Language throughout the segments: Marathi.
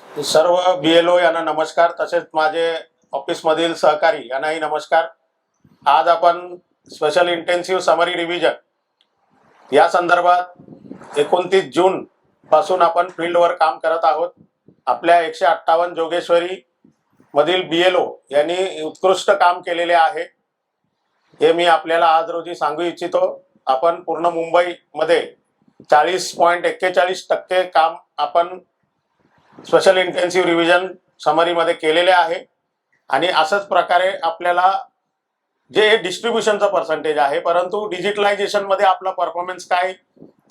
सर्व BLO यांना नमस्कार, तसेच माझे ऑफिसमधील सहकारी यांनाही नमस्कार। आज आपण स्पेशल इंटेन्सिव्ह समरी रिव्हिजन या संदर्भात 29 जून पासून आपण फील्डवर काम करत आहोत। आपल्या 158 जोगेश्वरी मधील BLO यांनी उत्कृष्ट काम केलेले आहे, हे मी आपल्याला आज रोजी सांगू इच्छितो। आपण पूर्ण मुंबईमध्ये 40.41% काम आपण स्पेशल इंटेन्सिव्ह रिव्हिजन समरीमध्ये केलेले आहे। आणि अशाच प्रकारे आपल्याला जे डिस्ट्रीब्युशनचं पर्सेंटेज आहे, परंतु डिजिटलायझेशन मध्ये आपला परफॉर्मन्स काय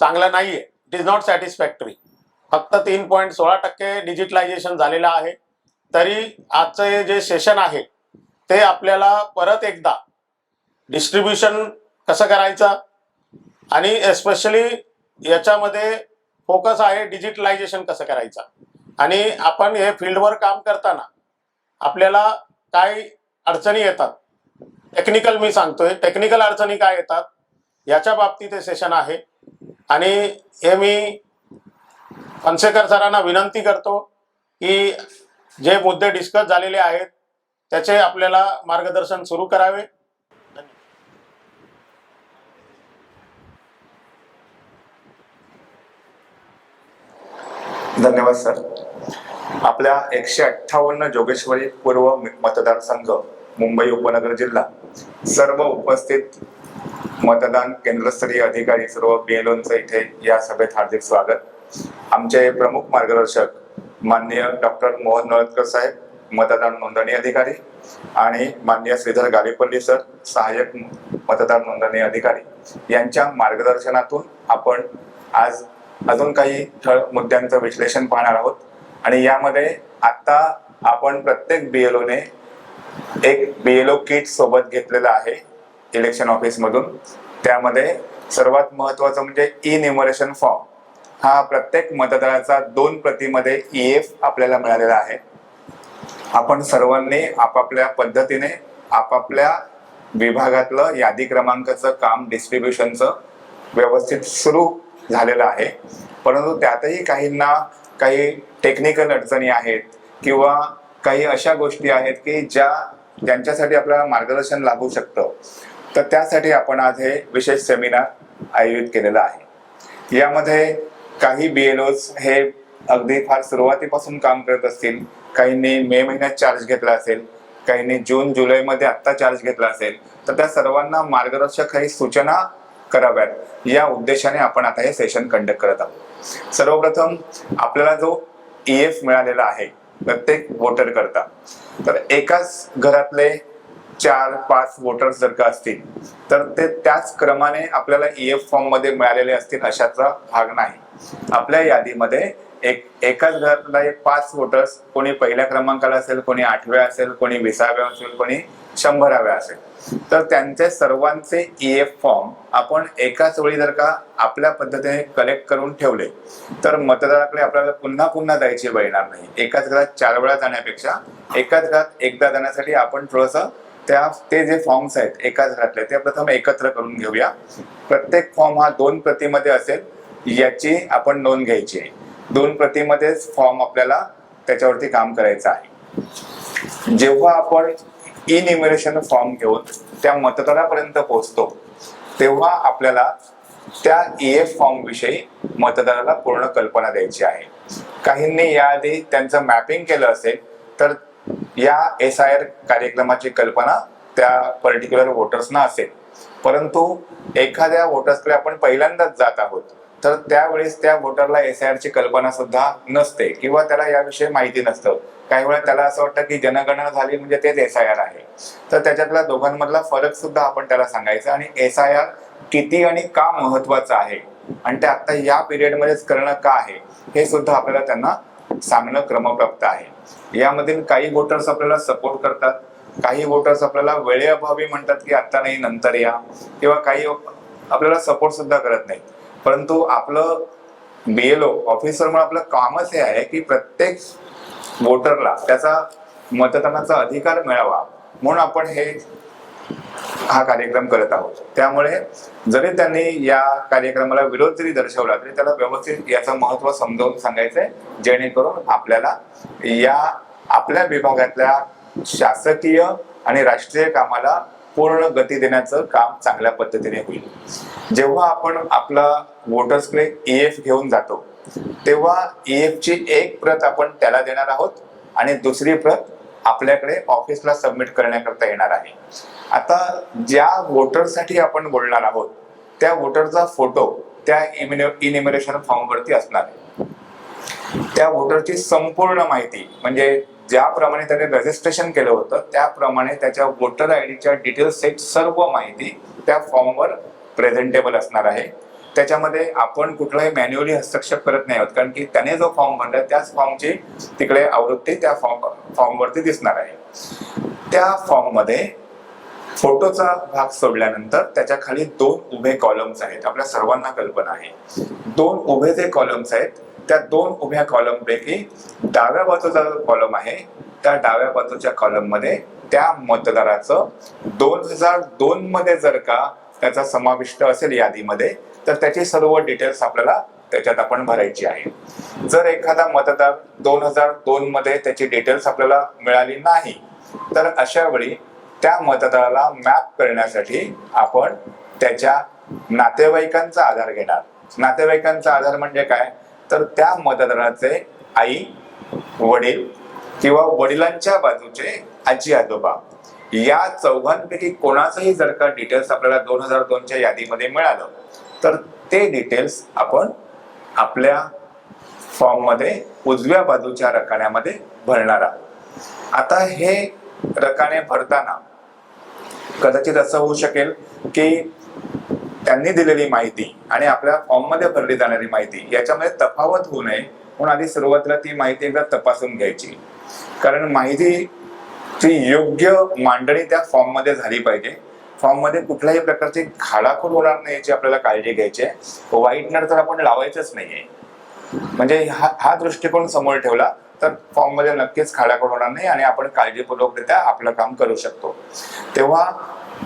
चांगला नाहीये, इट इज नॉट सॅटिस्फॅक्टरी। फक्त 3.16% डिजिटलायझेशन झालेलं आहे। तरी आजचं जे सेशन आहे ते आपल्याला परत एकदा डिस्ट्रीब्युशन कसं करायचं आणि एस्पेशली याच्यामध्ये फोकस आहे डिजिटलायझेशन कसं करायचं। आणि आपण हे फील्डवर काम करताना आपल्याला काय अडचणी येतात, टेक्निकल मी सांगतोय, टेक्निकल अडचणी काय येतात याच्या बाबतीत हे सेशन आहे। आणि हे मी फणसेकर सरांना विनंती करतो की जे मुद्दे डिस्कस झालेले आहेत त्याचे आपल्याला मार्गदर्शन सुरू करावे। धन्यवाद सर। आपल्या 158 जोगेश्वरी पूर्व मतदारसंघ मुंबई उपनगर जिल्हा सर्व उपस्थित मतदान केंद्रस्तरीय अधिकारी सर्व BLOंचं इथे या सभेत हार्दिक स्वागत। आमचे प्रमुख मार्गदर्शक माननीय डॉक्टर मोहन नळदकर साहेब, मतदान नोंदणी अधिकारी, आणि माननीय श्रीधर गालेपल्ली सर, सहाय्यक मतदार नोंदणी अधिकारी यांच्या मार्गदर्शनातून आपण आज अजून काही ठळक मुद्द्यांचं विश्लेषण पाहणार आहोत। आणि यामध्ये आता आपण प्रत्येक BLOने एक BLO किट सोबत घेतलेला आहे इलेक्शन ऑफिस मधून। त्यामध्ये सर्वात महत्त्वाचं म्हणजे इन्युमरेशन फॉर्म हा प्रत्येक मतदाराचा 2 प्रतीमध्ये EF आपल्याला मिळालेला आहे। आपण सर्वांनी आपापल्या पद्धतीने आपापल्या विभागातलं यादी क्रमांकाचं काम डिस्ट्रीब्युशनचं व्यवस्थित सुरू झालेलं आहे, परंतु त्यातही काहींना काही टेक्निकल अडचणी आहेत किंवा काही अशा गोष्टी आहेत की ज्यांच्यासाठी आपल्याला मार्गदर्शन लागू शकतं। तर त्यासाठी आपण आज हे विशेष सेमिनार आयोजित केलेलं आहे। यामध्ये काही BLOs हे अगदी फार सुरुवातीपासून काम करत असतील, काहींनी मे महिन्यात चार्ज घेतला असेल, काहींनी जून जुलैमध्ये आत्ता चार्ज घेतला असेल, तर त्या सर्वांना मार्गदर्शक काही सूचना कराव्यात या उद्देशाने आपण आता हे सेशन कंडक्ट करत आहोत। सर्वप्रथम आपल्याला जो EF मिळालेला आहे प्रत्येक वोटर करता, तर एकाच घरातले 4-5 वोटर्स जर का असतील तर ते त्याच क्रमाने आपल्याला EF फॉर्म मध्ये मिळालेले असतील अशाचा भाग नाही। आपल्या यादीमध्ये एकाच घरातला 5 वोटर्स, कोणी पहिल्या क्रमांकाला असेल, कोणी 8व्या असेल, कोणी 20व्या असेल, कोणी 100व्या असेल, तर त्यांचे सर्वांचे EF फॉर्म आपण एकाच वेळी जर का आपल्या पद्धतीने कलेक्ट करून ठेवले तर मतदाराकडे आपल्याला पुन्हा पुन्हा जायची वेळ येणार नाही। एकाच घरात 4 वेळा जाण्यापेक्षा एकाच घरात एकदा जाण्यासाठी आपण थोडंसं ते जे फॉर्म्स आहेत एकाच घरातले ते प्रथम एकत्र करून घेऊया। प्रत्येक फॉर्म हा 2 प्रतीमध्ये असेल याची आपण नोंद घ्यायची आहे। 2 प्रतीमध्येच फॉर्म आपल्याला त्याच्यावरती काम करायचं आहे। जेव्हा आपण इन्युमरेशन फॉर्म घेऊन त्या मतदारापर्यंत पोहोचतो तेव्हा आपल्याला त्या EF फॉर्म विषयी मतदाराला पूर्ण कल्पना द्यायची आहे। काहींनी याआधी त्यांचं मॅपिंग केलं असेल तर या SIR कार्यक्रमाची कल्पना त्या पर्टिक्युलर वोटर्सना असेल, परंतु एखाद्या वोटर्सकडे आपण पहिल्यांदाच जात आहोत तर त्यावेळेस त्या वोटरला SIR ची कल्पना सुद्धा नसते किंवा त्याला याविषयी माहिती नसतं। काही वेळा त्याला असं वाटतं की जनगणना झाली म्हणजे तेच SIR आहे। तर त्याच्यातल्या दोघांमधला फरक सुद्धा आपण त्याला सांगायचा आणि SIR किती आणि का महत्वाचं आहे आणि ते आता या पिरियड मध्येच करणं का आहे हे सुद्धा आपल्याला त्यांना सांगणं क्रमप्राप्त आहे। यामधील काही वोटर्स आपल्याला सपोर्ट करतात, काही वोटर्स आपल्याला वेळेअभावी म्हणतात की आता नाही नंतर या, किंवा काही आपल्याला सपोर्ट सुद्धा करत नाहीत। परंतु आपलं BLO ऑफिसर म्हणून आपलं कामच हे आहे की प्रत्येक वोटरला त्याचा मतदानाचा अधिकार मिळावा, म्हणून आपण हे हा कार्यक्रम करत आहोत. त्यामुळे जरी त्यांनी या कार्यक्रमाला विरोध जरी दर्शवला तरी त्याला व्यवस्थित याचं महत्त्व समजावून सांगायचंय, जेणेकरून आपल्याला या आपल्या विभागातल्या शासकीय आणि राष्ट्रीय कामाला पूर्ण गती देण्याचं काम चांगल्या पद्धतीने होईल. जेव्हा आपण आपला वोटर्सकडे EF घेऊन जातो तेव्हा EF ची एक प्रत आपण त्याला देणार आहोत आणि दुसरी प्रत आपल्याकडे ऑफिसला सबमिट करण्याकरता येणार आहे. आता ज्या वोटरसाठी आपण बोलणार आहोत त्या वोटरचा फोटो त्या इन्युमरेशन फॉर्म वरती असणार आहे. त्या वोटरची संपूर्ण माहिती म्हणजे ज्याप्रमाणे त्याने रजिस्ट्रेशन केलं होतं त्याप्रमाणे त्याच्या वोटर आयडीच्या डिटेल्स सेट सर्व माहिती त्या फॉर्मवर प्रेझेंटेबल असणार आहे. त्याच्यामध्ये आपण कुठलाही मॅन्युअली हस्तक्षेप करत नाही आहोत, कारण की त्याने जो फॉर्म भरला त्याच फॉर्मची तिकडे आवृत्ती त्या फॉर्मवरती दिसणार आहे. त्या फॉर्ममध्ये फोटोचा भाग सोडल्यानंतर त्याच्या खाली 2 उभे कॉलम्स आहेत. आपल्या सर्वांना कल्पना आहे 2 उभे जे कॉलम्स आहेत त्या 2 उभ्या कॉलम पैकी डाव्या बाजूचा जो कॉलम आहे त्या डाव्या बाजूच्या कॉलम मध्ये त्या मतदाराचं 2002 मध्ये जर का त्याचा समाविष्ट असेल यादीमध्ये तर त्याची सर्व डिटेल्स आपल्याला त्याच्यात आपण भरायची आहे. जर एखादा मतदार 2002 मध्ये त्याची डिटेल्स आपल्याला मिळाली नाही तर अशा वेळी त्या मतदाराला मॅप करण्यासाठी आपण त्याच्या नातेवाईकांचा आधार घेणार. नातेवाईकांचा आधार म्हणजे काय, तर त्या मतदाराचे आई, वडील किंवा वडिलांच्या बाजूचे आजी आजोबा या चौघांपैकी कोणाचंही जर का डिटेल्स आपल्याला 2002च्या यादीमध्ये मिळालं तर ते डिटेल्स आपण आपल्या फॉर्म मध्ये उजव्या बाजूच्या रकान्यामध्ये भरणार आहोत. आता हे रकाने भरताना कदाचित असं होऊ शकेल की त्यांनी दिलेली माहिती आणि आपल्या फॉर्म मध्ये भरली जाणारी माहिती याच्यामध्ये तफावत होऊ नये म्हणून आधी सुरुवातीला ती माहिती एकदा तपासून घ्यायची, कारण माहितीची योग्य मांडणी त्या फॉर्म मध्ये झाली पाहिजे. फॉर्म मध्ये कुठल्याही प्रकारची खाडाखोड होणार नाही याची आपल्याला काळजी घ्यायची आहे. व्हाईटनर तर आपण लावायचंच नाहीये, म्हणजे हा दृष्टिकोन समोर ठेवला तर फॉर्म मध्ये नक्कीच खाडाखोड होणार नाही आणि आपण काळजीपूर्वकरित्या आपलं काम करू शकतो. तेव्हा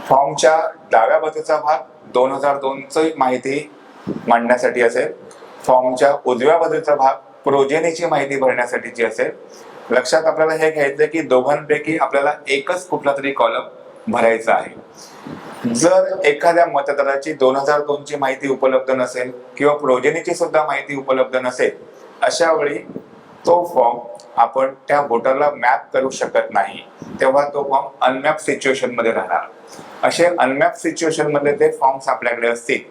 फॉर्मच्या डाव्या बाजूचा भाग 2002ची माहिती मांडण्यासाठी असेल, फॉर्मच्या उजव्या बाजूचा भाग प्रोजेनीची माहिती भरण्यासाठीची असेल. लक्षात आपल्याला हे घ्यायचं की दोघांपैकी आपल्याला एकच कुठला तरी कॉलम भरायचा आहे. जर एखाद्या मतदाराची 2002ची माहिती उपलब्ध नसेल किंवा प्रोजेनीची सुद्धा माहिती उपलब्ध नसेल अशा वेळी तो फॉर्म आपण त्या वोटरला मॅप करू शकत नाही. तेव्हा तो फॉर्म अनमॅप सिच्युएशन मध्ये राहणार. असे अनमॅप सिच्युएशन मध्ये ते फॉर्म्स आपल्याकडे असतील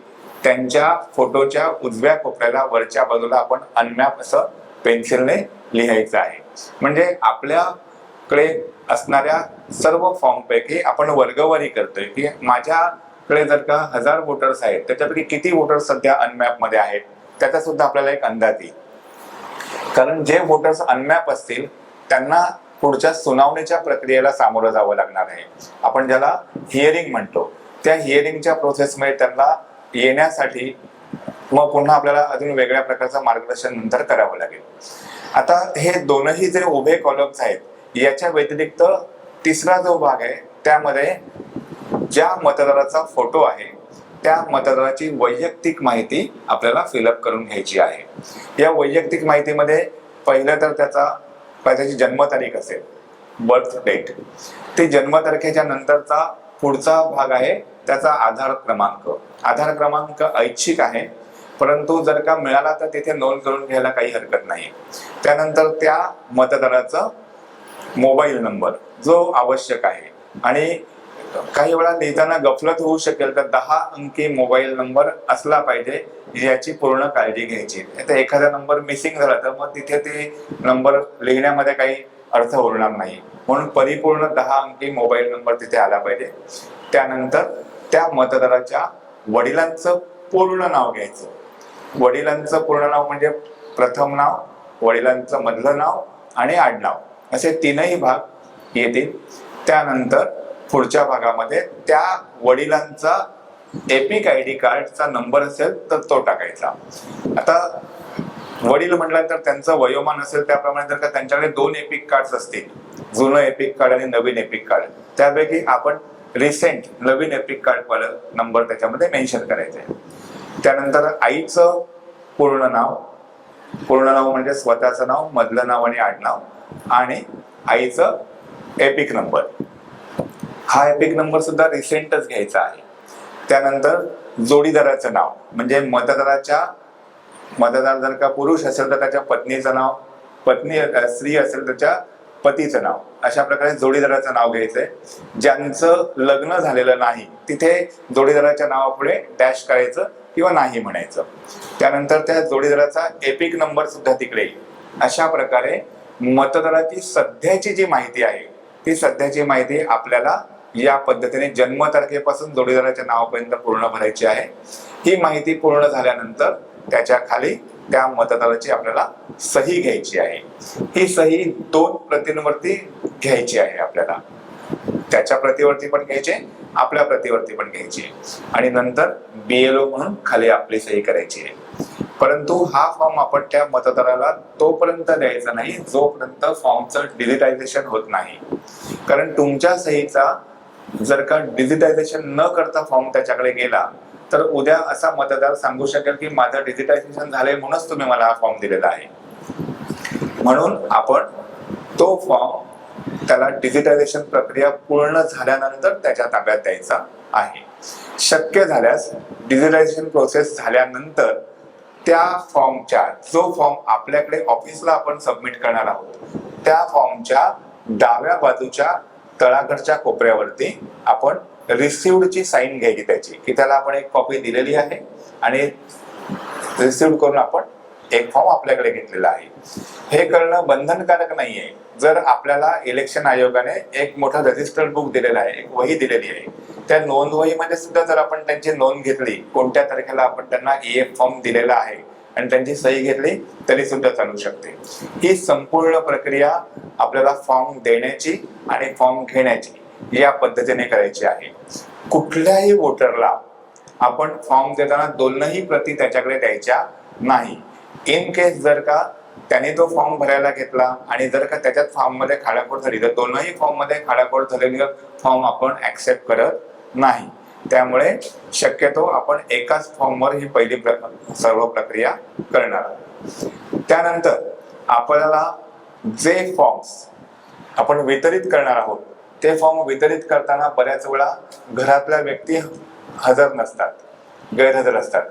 त्यांच्या फोटोच्या उजव्या कोपऱ्याला वरच्या बाजूला आपण अनमॅप असं पेन्सिलने लिहायचं आहे. म्हणजे आपल्याकडे असणाऱ्या सर्व फॉर्म पैकी आपण वर्गवारी करतोय की माझ्याकडे जर का 1000 वोटर्स आहेत त्याच्यापैकी किती वोटर्स सध्या अनमॅप मध्ये आहेत त्याचा सुद्धा आपल्याला एक अंदाज येईल. कारण जे वोटर्स अनमॅप असतील त्यांना पुढच्या सुनावणीच्या प्रक्रियेला सामोरं जावं लागणार आहे. आपण ज्याला हिअरिंग म्हणतो त्या हिअरिंगच्या प्रोसेसमध्ये त्यांना येण्यासाठी मग पुन्हा आपल्याला अजून वेगळ्या प्रकारचं मार्गदर्शन नंतर करावं लागेल. आता हे दोनही जे उभे कॉलम्स आहेत याच्या व्यतिरिक्त तिसरा जो भाग आहे त्यामध्ये ज्या मतदाराचा फोटो आहे त्या मतदाराची वैयक्तिक माहिती आपल्याला फिलअप करून घ्यायची आहे. या वैयक्तिक माहितीमध्ये पहिलं तर त्याची जन्मतारीख असेल, बर्थ डेट. ते जन्मतारखेच्या नंतरचा पुढचा भाग आहे त्याचा आधार क्रमांक. आधार क्रमांक ऐच्छिक आहे परंतु जर का मिळाला तर तिथे नोंद करून घ्यायला काही हरकत नाही. त्यानंतर त्या मतदाराचा मोबाईल नंबर जो आवश्यक आहे आणि काही वेळा लिहिताना गफलत होऊ शकेल तर 10 अंकी मोबाईल नंबर असला पाहिजे याची पूर्ण काळजी घ्यायची. आता एखादा नंबर मिसिंग झाला तर मग तिथे ते नंबर लिहिण्यामध्ये काही अर्थ उरणार नाही, म्हणून परिपूर्ण 10 अंकी मोबाईल नंबर तिथे आला पाहिजे. त्यानंतर त्या मतदाराच्या वडिलांचं पूर्ण नाव घ्यायचं. वडिलांचं पूर्ण नाव म्हणजे प्रथम नाव, वडिलांचं मधलं नाव आणि आडनाव असे 3ही भाग येतील. त्यानंतर पुढच्या भागामध्ये त्या वडिलांचा एपिक आयडी कार्डचा नंबर असेल तर तो टाकायचा. आता वडील म्हटल्यानंतर त्यांचं वयोमान असेल त्याप्रमाणे जर का त्यांच्याकडे 2 एपिक कार्ड असतील, जुनं एपिक कार्ड आणि नवीन एपिक कार्ड, त्यापैकी आपण रिसेंट नवीन एपिक कार्ड वाला नंबर त्याच्यामध्ये मेन्शन करायचा आहे. त्यानंतर आईचं पूर्ण नाव म्हणजे स्वतःचं नाव, मधलं नाव आणि आडनाव, आणि आईचं एपिक नंबर. हा एपिक नंबर सुद्धा रिसेंटच घ्यायचा आहे. त्यानंतर जोडीदाराचं नाव म्हणजे मतदार जर का पुरुष असेल तर त्याच्या पत्नीचं नाव, स्त्री असेल त्याच्या पतीचं नाव, अशा प्रकारे जोडीदाराचं नाव घ्यायचंय. ज्यांचं लग्न झालेलं नाही तिथे जोडीदाराच्या नावापुढे डॅश करायचं किंवा नाही म्हणायचं. त्यानंतर त्या जोडीदाराचा एपिक नंबर सुद्धा तिकडे येईल. अशा प्रकारे मतदाराची सध्याची जी माहिती आहे ती सध्याची माहिती आपल्याला या पद्धतीने जन्मतारखेपासून जोडीदाराच्या नावापर्यंत पूर्ण भरायची आहे. ही माहिती पूर्ण झाल्यानंतर त्याच्या खाली त्या मतदाराची आपल्याला सही घ्यायची आहे. ही सही 2 प्रतींवरती घ्यायची आहे आपल्याला. त्याच्या प्रतीवरती पण घ्यायचे, आपल्या प्रतीवरती पण घ्यायची, आणि नंतर BLO म्हणून खाली आपली सही करायची आहे. परंतु हा फॉर्म आपण त्या मतदाराला तोपर्यंत द्यायचा नाही जोपर्यंत फॉर्मचं डिजिटायझेशन होत नाही. कारण तुमच्या सहीचा जर का डिजिटायझेशन न करता फॉर्म त्याच्याकडे गेला तर उद्या असा मतदार सांगू शकेल की माझं डिजिटायझेशन झालंय म्हणूनच तुम्ही मला हा फॉर्म दिलेला आहे. म्हणून आपण तो फॉर्म त्याला डिजिटायझेशन प्रक्रिया पूर्ण झाल्यानंतर त्याच्या ताब्यात द्यायचा आहे. शक्य झाल्यास डिजिटायझेशन प्रोसेस झाल्यानंतर त्या फॉर्मच्या, जो फॉर्म आपल्याकडे ऑफिसला आपण सबमिट करणार आहोत, त्या फॉर्मच्या डाव्या बाजूच्या तळाकडच्या कोपऱ्यावरती आपण रिसिव्हडची साईन घ्यायची त्याची, की त्याला आपण एक कॉपी दिलेली आहे आणि रिसिव्ह करून आपण एक फॉर्म आपल्याकडे घेतलेला आहे. हे करणं बंधनकारक नाहीये. जर आपल्याला इलेक्शन आयोगाने एक मोठं रजिस्टर्ड बुक दिलेलं आहे, एक वही दिलेली आहे, त्या नोंद वहीमध्ये सुद्धा जर आपण त्यांची नोंद घेतली, कोणत्या तारखेला आपण त्यांना EF फॉर्म दिलेला आहे आणि त्यांची सही घेतली तरी सुद्धा चालू शकते. ही संपूर्ण प्रक्रिया आपल्याला फॉर्म देण्याची आणि फॉर्म घेण्याची या पद्धतीने करायची आहे. कुठल्याही वोटरला आपण फॉर्म देताना दोनही प्रती त्याच्याकडे द्यायच्या नाही. इन केस जर का त्याने तो फॉर्म भरायला घेतला आणि जर का त्याच्यात फॉर्म मध्ये खाडाखोड झाली तर दोनही फॉर्म मध्ये खाडाखोड झालेली फॉर्म आपण ऍक्सेप्ट करत नाही. त्यामुळे शक्यतो आपण एकाच फॉर्मवर ही पहिली सर्व प्रक्रिया करणार आहोत. त्यानंतर आपल्याला जे फॉर्म्स आपण वितरित करणार आहोत ते फॉर्म वितरित करताना बऱ्याच वेळा घरातल्या व्यक्ती हजर नसतात, गैरहजर असतात,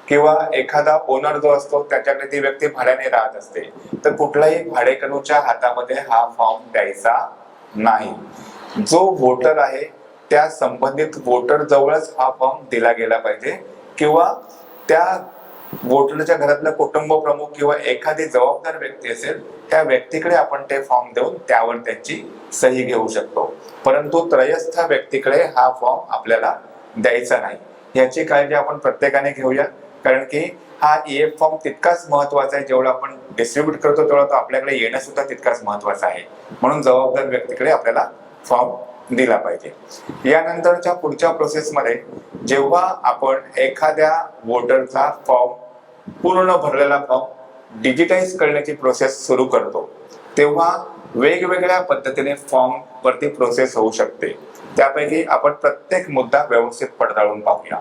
किंवा एखादा ओनर जो असतो त्याच्याकडे ती व्यक्ती भाड्याने राहत असते, तर कुठल्याही भाडेकरूच्या हातामध्ये हा फॉर्म द्यायचा नाही. जो वोटर आहे त्या संबंधित वोटर जवळच हा फॉर्म दिला गेला पाहिजे, किंवा त्या वोटरच्या घरातला कुटुंब प्रमुख किंवा एखादी जबाबदार व्यक्ती असेल त्या व्यक्तीकडे आपण ते फॉर्म देऊन त्यावर त्यांची सही घेऊ शकतो. परंतु त्रयस्थ व्यक्तीकडे हा फॉर्म आपल्याला द्यायचा नाही. याची काळजी आपण प्रत्येकाने घेऊया, कारण की हा EF फॉर्म तितकाच महत्वाचा आहे जेवढा आपण डिस्ट्रीब्यूट करतो तेवढा तो आपल्याकडे येणं सुद्धा तितकाच महत्वाचा आहे. म्हणून जबाबदार व्यक्तीकडे आपल्याला फॉर्म दिला पाहिजे. यानंतरच्या पुढच्या प्रोसेसमध्ये जेव्हा आपण एखाद्या वोटरचा फॉर्म, पूर्ण भरलेला फॉर्म डिजिटाइज करण्याची प्रोसेस सुरू करतो तेव्हा वेगवेगळ्या पद्धतीने फॉर्म वरती प्रोसेस होऊ शकते. त्यापैकी आपण प्रत्येक मुद्दा व्यवस्थित पडताळून पाहूया.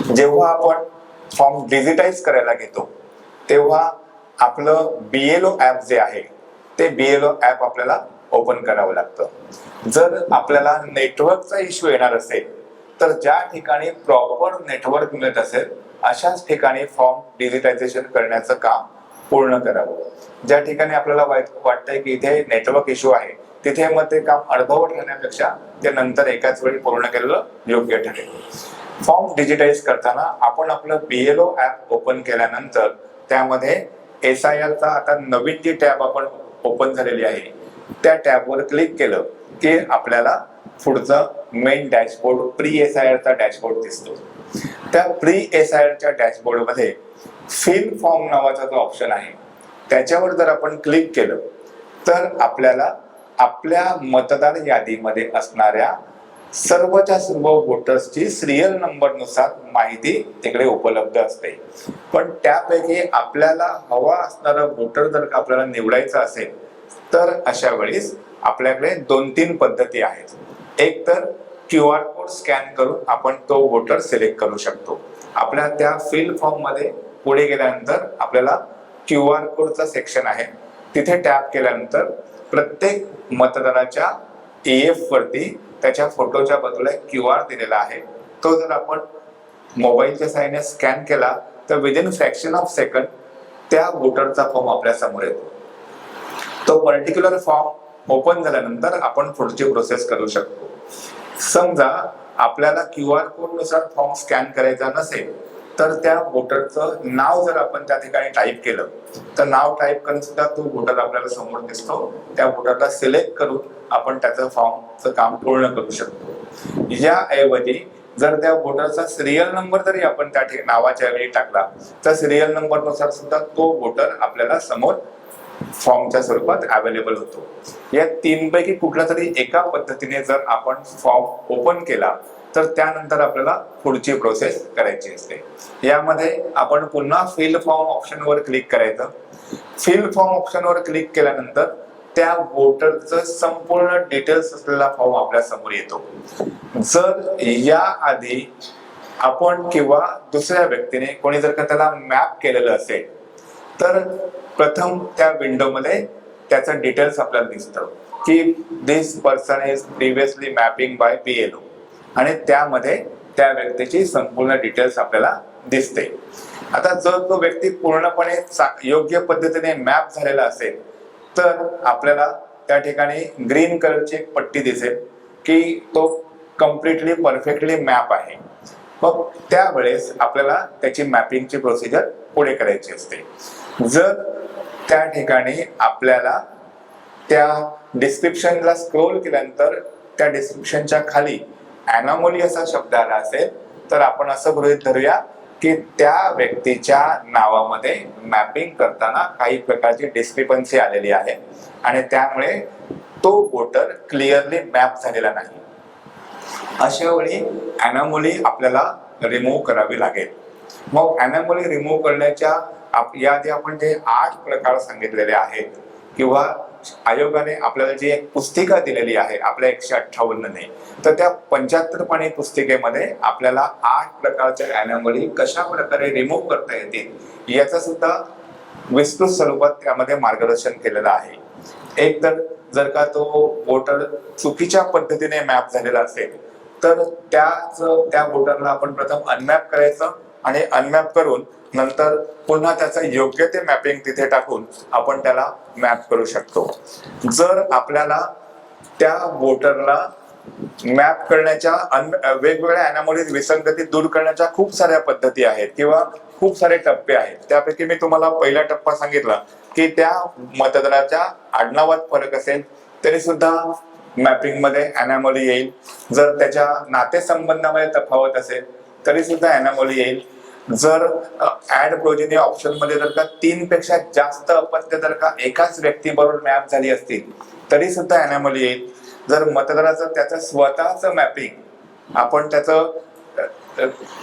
जेव्हा आपण फॉर्म डिजिटाइज करायला घेतो तेव्हा आपलं BLO ऍप जे आहे ते BLO ऍप आपल्याला ओपन करावं लागतं. जर आपल्याला नेटवर्कचा इश्यू येणार असेल तर ज्या ठिकाणी प्रॉपर नेटवर्क मिळत असेल अशाच ठिकाणी फॉर्म डिजिटायझेशन करण्याचं काम पूर्ण करावं. ज्या ठिकाणी आपल्याला वाटतंय की इथे नेटवर्क इश्यू आहे तिथे मग ते काम अर्धवट राहण्यापेक्षा ते नंतर एकाच वेळी पूर्ण केलेलं योग्य ठरेल. फॉर्म डिजिटाइज करताना आपण आपलं BLO ऍप ओपन केल्यानंतर त्यामध्ये SIR चा आता नवीन जी टॅब आपण ओपन झालेली आहे त्या टॅबवर क्लिक केलं की आपल्याला पुढचं मेन डॅशबोर्ड प्री SIR चा डॅशबोर्ड दिसतो. त्या प्री SIR च्या डॅशबोर्ड मध्ये फिल फॉर्म नावाचा जो ऑप्शन आहे त्याच्यावर जर आपण क्लिक केलं तर आपल्याला आपल्या मतदार यादीमध्ये असणाऱ्या सर्वच्या सर्व वोटर्सची सिरियल नंबर नुसार माहिती तिकडे उपलब्ध असते. पण त्यापैकी आपल्याला हवा असणारा वोटर जर का आपल्याला निवडायचा असेल तर अशा वेळेस आपल्याकडे 2-3 पद्धती आहेत. एक तर QR कोड स्कॅन करून आपण तो वोटर सिलेक्ट करू शकतो. आपल्या त्या फिल फॉर्म मध्ये पुढे गेल्यानंतर आपल्याला QR कोडचा सेक्शन आहे, तिथे टॅप केल्यानंतर प्रत्येक मतदाराच्या EF वरती त्याच्या फोटोच्या बाजूला QR दिलेला आहे. तो जर आपण मोबाईलच्या साहाय्याने स्कॅन केला तर विदिन फ्रॅक्शन ऑफ सेकंड त्या वोटरचा फॉर्म आपल्या समोर येतो. तो पर्टिक्युलर फॉर्म ओपन झाल्यानंतर आपण पुढची प्रोसेस करू शकतो. समजा आपल्याला QR कोड नुसार फॉर्म स्कॅन करायचा नसेल तर त्या वोटरचं नाव जर आपण त्या ठिकाणी टाईप केलं तर नाव टाईप करून सुद्धा तो वोटर आपल्याला समोर दिसतो. त्या वोटरला सिलेक्ट करून आपण त्याचं फॉर्मचं काम पूर्ण करू शकतो. याऐवजी जर त्या वोटरचा सिरियल नंबर जरी आपण त्या नावाच्या वेळी टाकला तर सिरियल नंबर नुसार सुद्धा तो वोटर आपल्याला समोर फॉर्मच्या स्वरूपात अवेलेबल होतो. या तीनपैकी कुठल्या तरी एका पद्धतीने जर आपण फॉर्म ओपन केला तर त्यानंतर आपल्याला पुढची प्रोसेस करायची असते. यामध्ये आपण पुन्हा फिल फॉर्म ऑप्शनवर क्लिक करायचं. फिल फॉर्म ऑप्शनवर क्लिक केल्यानंतर त्या वोटरचं संपूर्ण डिटेल्स असलेला फॉर्म आपल्या समोर येतो. जर या आधी आपण किंवा दुसऱ्या व्यक्तीने कोणी जर का त्याला मॅप केलेलं असेल तर प्रथम त्या विंडोमध्ये त्याचं डिटेल्स आपल्याला दिसतं की this person is previously mapping by PLO आणि त्यामध्ये त्या व्यक्तीची संपूर्ण डिटेल्स आपल्याला दिसते. आता जर तो व्यक्ती पूर्णपणे योग्य पद्धतीने मॅप झालेला असेल तर आपल्याला त्या ठिकाणी ग्रीन कलरची एक पट्टी दिसेल की तो कम्प्लिटली परफेक्टली मॅप आहे. मग त्यावेळेस आपल्याला त्याची मॅपिंगची प्रोसिजर पुढे करायची असते. जर त्या ठिकाणी आपल्याला त्या डिस्क्रिप्शनला स्क्रोल केल्यानंतर त्या डिस्क्रिप्शनच्या खाली अॅनॉमली असा शब्द आला असेल तर आपण असं गृहीत धरूया की त्या व्यक्तीच्या नावामध्ये मॅपिंग करताना काही प्रकारची डिस्क्रिपन्सी आलेली आहे आणि त्यामुळे तो वोटर क्लिअरली मॅप झालेला नाही. अशा वेळी अॅनॉमली आपल्याला रिमूव्ह करावी लागेल. मग अॅनॉमली रिमूव्ह करण्याच्या याआधी आपण जे 8 प्रकार सांगितलेले आहेत किंवा आयोगाने आपल्याला जी एक पुस्तिका दिलेली आहे आपल्या 158 ने, तर त्या 75 पानी पुस्तिकेमध्ये आपल्याला 8 प्रकारच्या अॅनॉमली कशा प्रकारे रिमूव्ह करता येतील याचा सुद्धा विस्तृत स्वरूपात त्यामध्ये मार्गदर्शन केलेलं आहे. एक तर जर का तो वोटर चुकीच्या पद्धतीने मॅप झालेला असेल तर त्या वोटरला आपण प्रथम अनमॅप करायचं आणि अनमॅप करून नंतर पुन्हा त्याचं योग्य ते मॅपिंग तिथे टाकून आपण त्याला मॅप करू शकतो. जर आपल्याला त्या वोटरला मॅप करण्याच्या वेगवेगळ्या अॅनॉमलीज विसंगती दूर करण्याच्या खूप साऱ्या पद्धती आहेत किंवा खूप सारे टप्पे आहेत. त्यापैकी मी तुम्हाला पहिला टप्पा सांगितला की त्या मतदाराच्या आडनावात फरक असेल तरी सुद्धा मॅपिंग मध्ये अॅनॉमली येईल. जर त्याच्या नातेसंबंधामध्ये तफावत असेल तरी सुद्धा अॅनॉमली येईल. जर ऍड प्रोजेनी ऑप्शन मध्ये जर का 3 पेक्षा जास्त अपत्य जर का एकाच व्यक्तीबरोबर मॅप झाली असतील तरी सुद्धा अॅनॉमली येईल. जर मतदाराचं त्याचं स्वतःचं मॅपिंग आपण त्याचं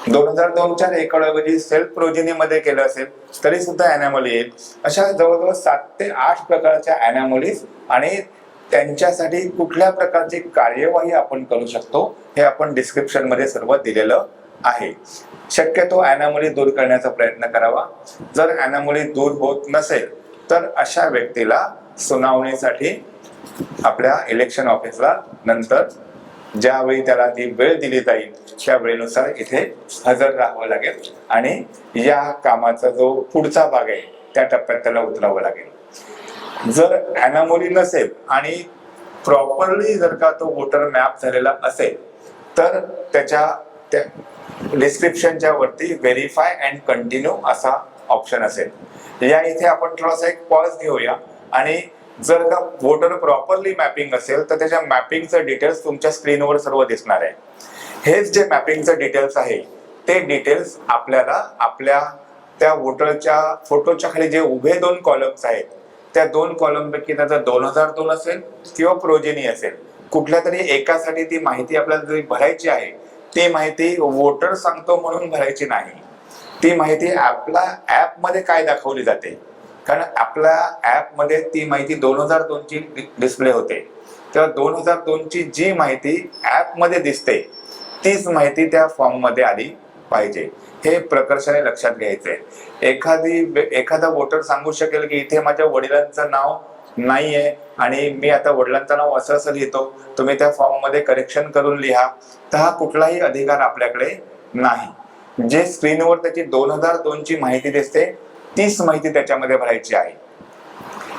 2002च्या रेकॉर्डऐवजी सेल्फ प्रोजेनी मध्ये केलं असेल तरी सुद्धा अॅनॉमली येईल. अशा जवळजवळ 7 ते 8 प्रकारच्या अॅनॉमलीज आणि त्यांच्यासाठी कुठल्या प्रकारची कार्यवाही आपण करू शकतो हे आपण डिस्क्रिप्शन मध्ये सर्व दिलेलं आहे. शक्यतो अॅनॉमली दूर करण्याचा प्रयत्न करावा. जर अॅनॉमली दूर होत नसेल तर अशा व्यक्तीला सुनावणीसाठी आपल्या इलेक्शन ऑफिसला नंतर ज्यावेळी त्याला ती वेळ दिली जाईल त्या वेळेनुसार इथे हजर राहावं लागेल आणि या कामाचा जो पुढचा भाग आहे त्या टप्प्यात त्याला उतरावं लागेल. जर अॅनॉमली नसेल आणि प्रॉपरली जर का तो वोटर मॅप झालेला असेल तर त्याच्या डिस्क्रिप्शनच्या वरती व्हेरीफाय अँड कंटिन्यू असा ऑप्शन असेल. या इथे आपण थोडासा एक पॉज घेऊया आणि जर का वोटर प्रॉपरली मॅपिंग असेल तर त्याच्या मॅपिंगचं डिटेल्स तुमच्या स्क्रीनवर सर्व दिसणार आहे. हेच जे मॅपिंगचं डिटेल्स आहे ते डिटेल्स आपल्याला आपल्या त्या वोटरच्या फोटोच्या खाली जे उभे 2 कॉलम्स आहेत त्या 2 कॉलम पैकी त्याचा 2002 असेल किंवा प्रोजेनी असेल कुठल्या तरी एकासाठी ती माहिती आपल्याला जरी भरायची आहे ती माहिती वोटर सांगतो म्हणून भरायची नाही. ती माहिती आपला ऍप मध्ये काय दाखवली जाते कारण आपल्या ऍप मध्ये ती माहिती 2002 ची डिस्प्ले होते तेव्हा 2002 ची जी माहिती ऍप मध्ये दिसते तीच माहिती त्या फॉर्म मध्ये आली पाहिजे, हे प्रकर्षाने लक्षात घ्यायचंय। एखादा वोटर सांगू शकेल की इथे माझ्या वडिलांचं नाव नाहीये आणि मी आता वडिलांचं नाव असं असं लिहितो, तुम्ही त्या फॉर्म मध्ये करेक्शन करून लिहा, तर हा कुठलाही अधिकार आपल्याकडे नाही। जे स्क्रीनवर त्याची 2002 ची माहिती दिसते तीच माहिती त्याच्यामध्ये भरायची आहे।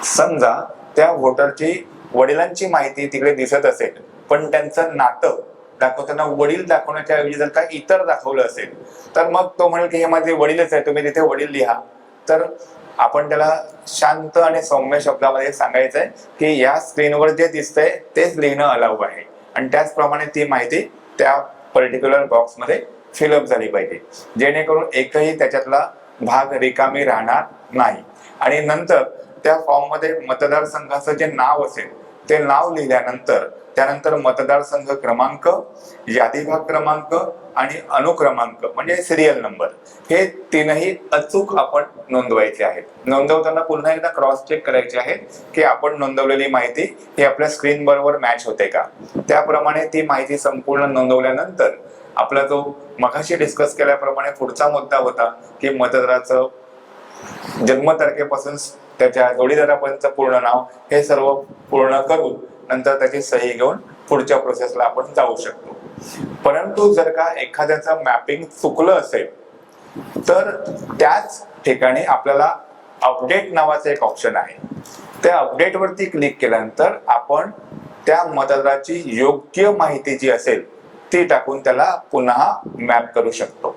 समजा त्या वोटरची वडिलांची माहिती तिकडे दिसत असेल पण त्यांचं नातं दाखवताना वडील दाखवण्याच्या ऐवजी जर काही इतर दाखवलं असेल तर मग तो म्हणेल की हे माझे वडीलच आहे, तुम्ही तिथे वडील लिहा। तर आपण त्याला शांत आणि सौम्य शब्दामध्ये सांगायचंय की या स्क्रीनवर जे दिसतंय तेच लिहिणं अलाउ आहे आणि त्याचप्रमाणे ती माहिती त्या पर्टिक्युलर बॉक्समध्ये फिलअप झाली पाहिजे, जेणेकरून एकही त्याच्यातला भाग रिकामी राहणार नाही। आणि नंतर त्या फॉर्म मध्ये मतदारसंघाचं जे नाव असेल ते नाव लिहिल्यानंतर त्यानंतर मतदारसंघ क्रमांक, यादी भाग क्रमांक आणि अनुक्रमांक म्हणजे सिरियल नंबर, हे तीनही अचूक आपण नोंदवायचे आहेत। नोंदवताना पुन्हा एकदा क्रॉस चेक करायचे आहे की आपण नोंदवलेली माहिती ही आपल्या स्क्रीन बरोबर मॅच होते का। त्याप्रमाणे ती माहिती संपूर्ण नोंदवल्यानंतर आपला जो मगाशी डिस्कस केल्याप्रमाणे पुढचा मुद्दा होता की मतदाराचं जन्मतारखेपासून त्याच्या जोडीदारापर्यंत पूर्ण नाव हे सर्व पूर्ण करून नंतर त्याची सही घेऊन पुढच्या प्रोसेसला आपण जाऊ शकतो। परंतु जर का एखाद्याचं मॅपिंग चुकलं असेल तर त्याच ठिकाणी आपल्याला अपडेट नावाचं एक ऑप्शन आहे, त्या अपडेट वरती क्लिक केल्यानंतर आपण त्या मतदाराची योग्य माहिती जी असेल ती टाकून त्याला पुन्हा मॅप करू शकतो।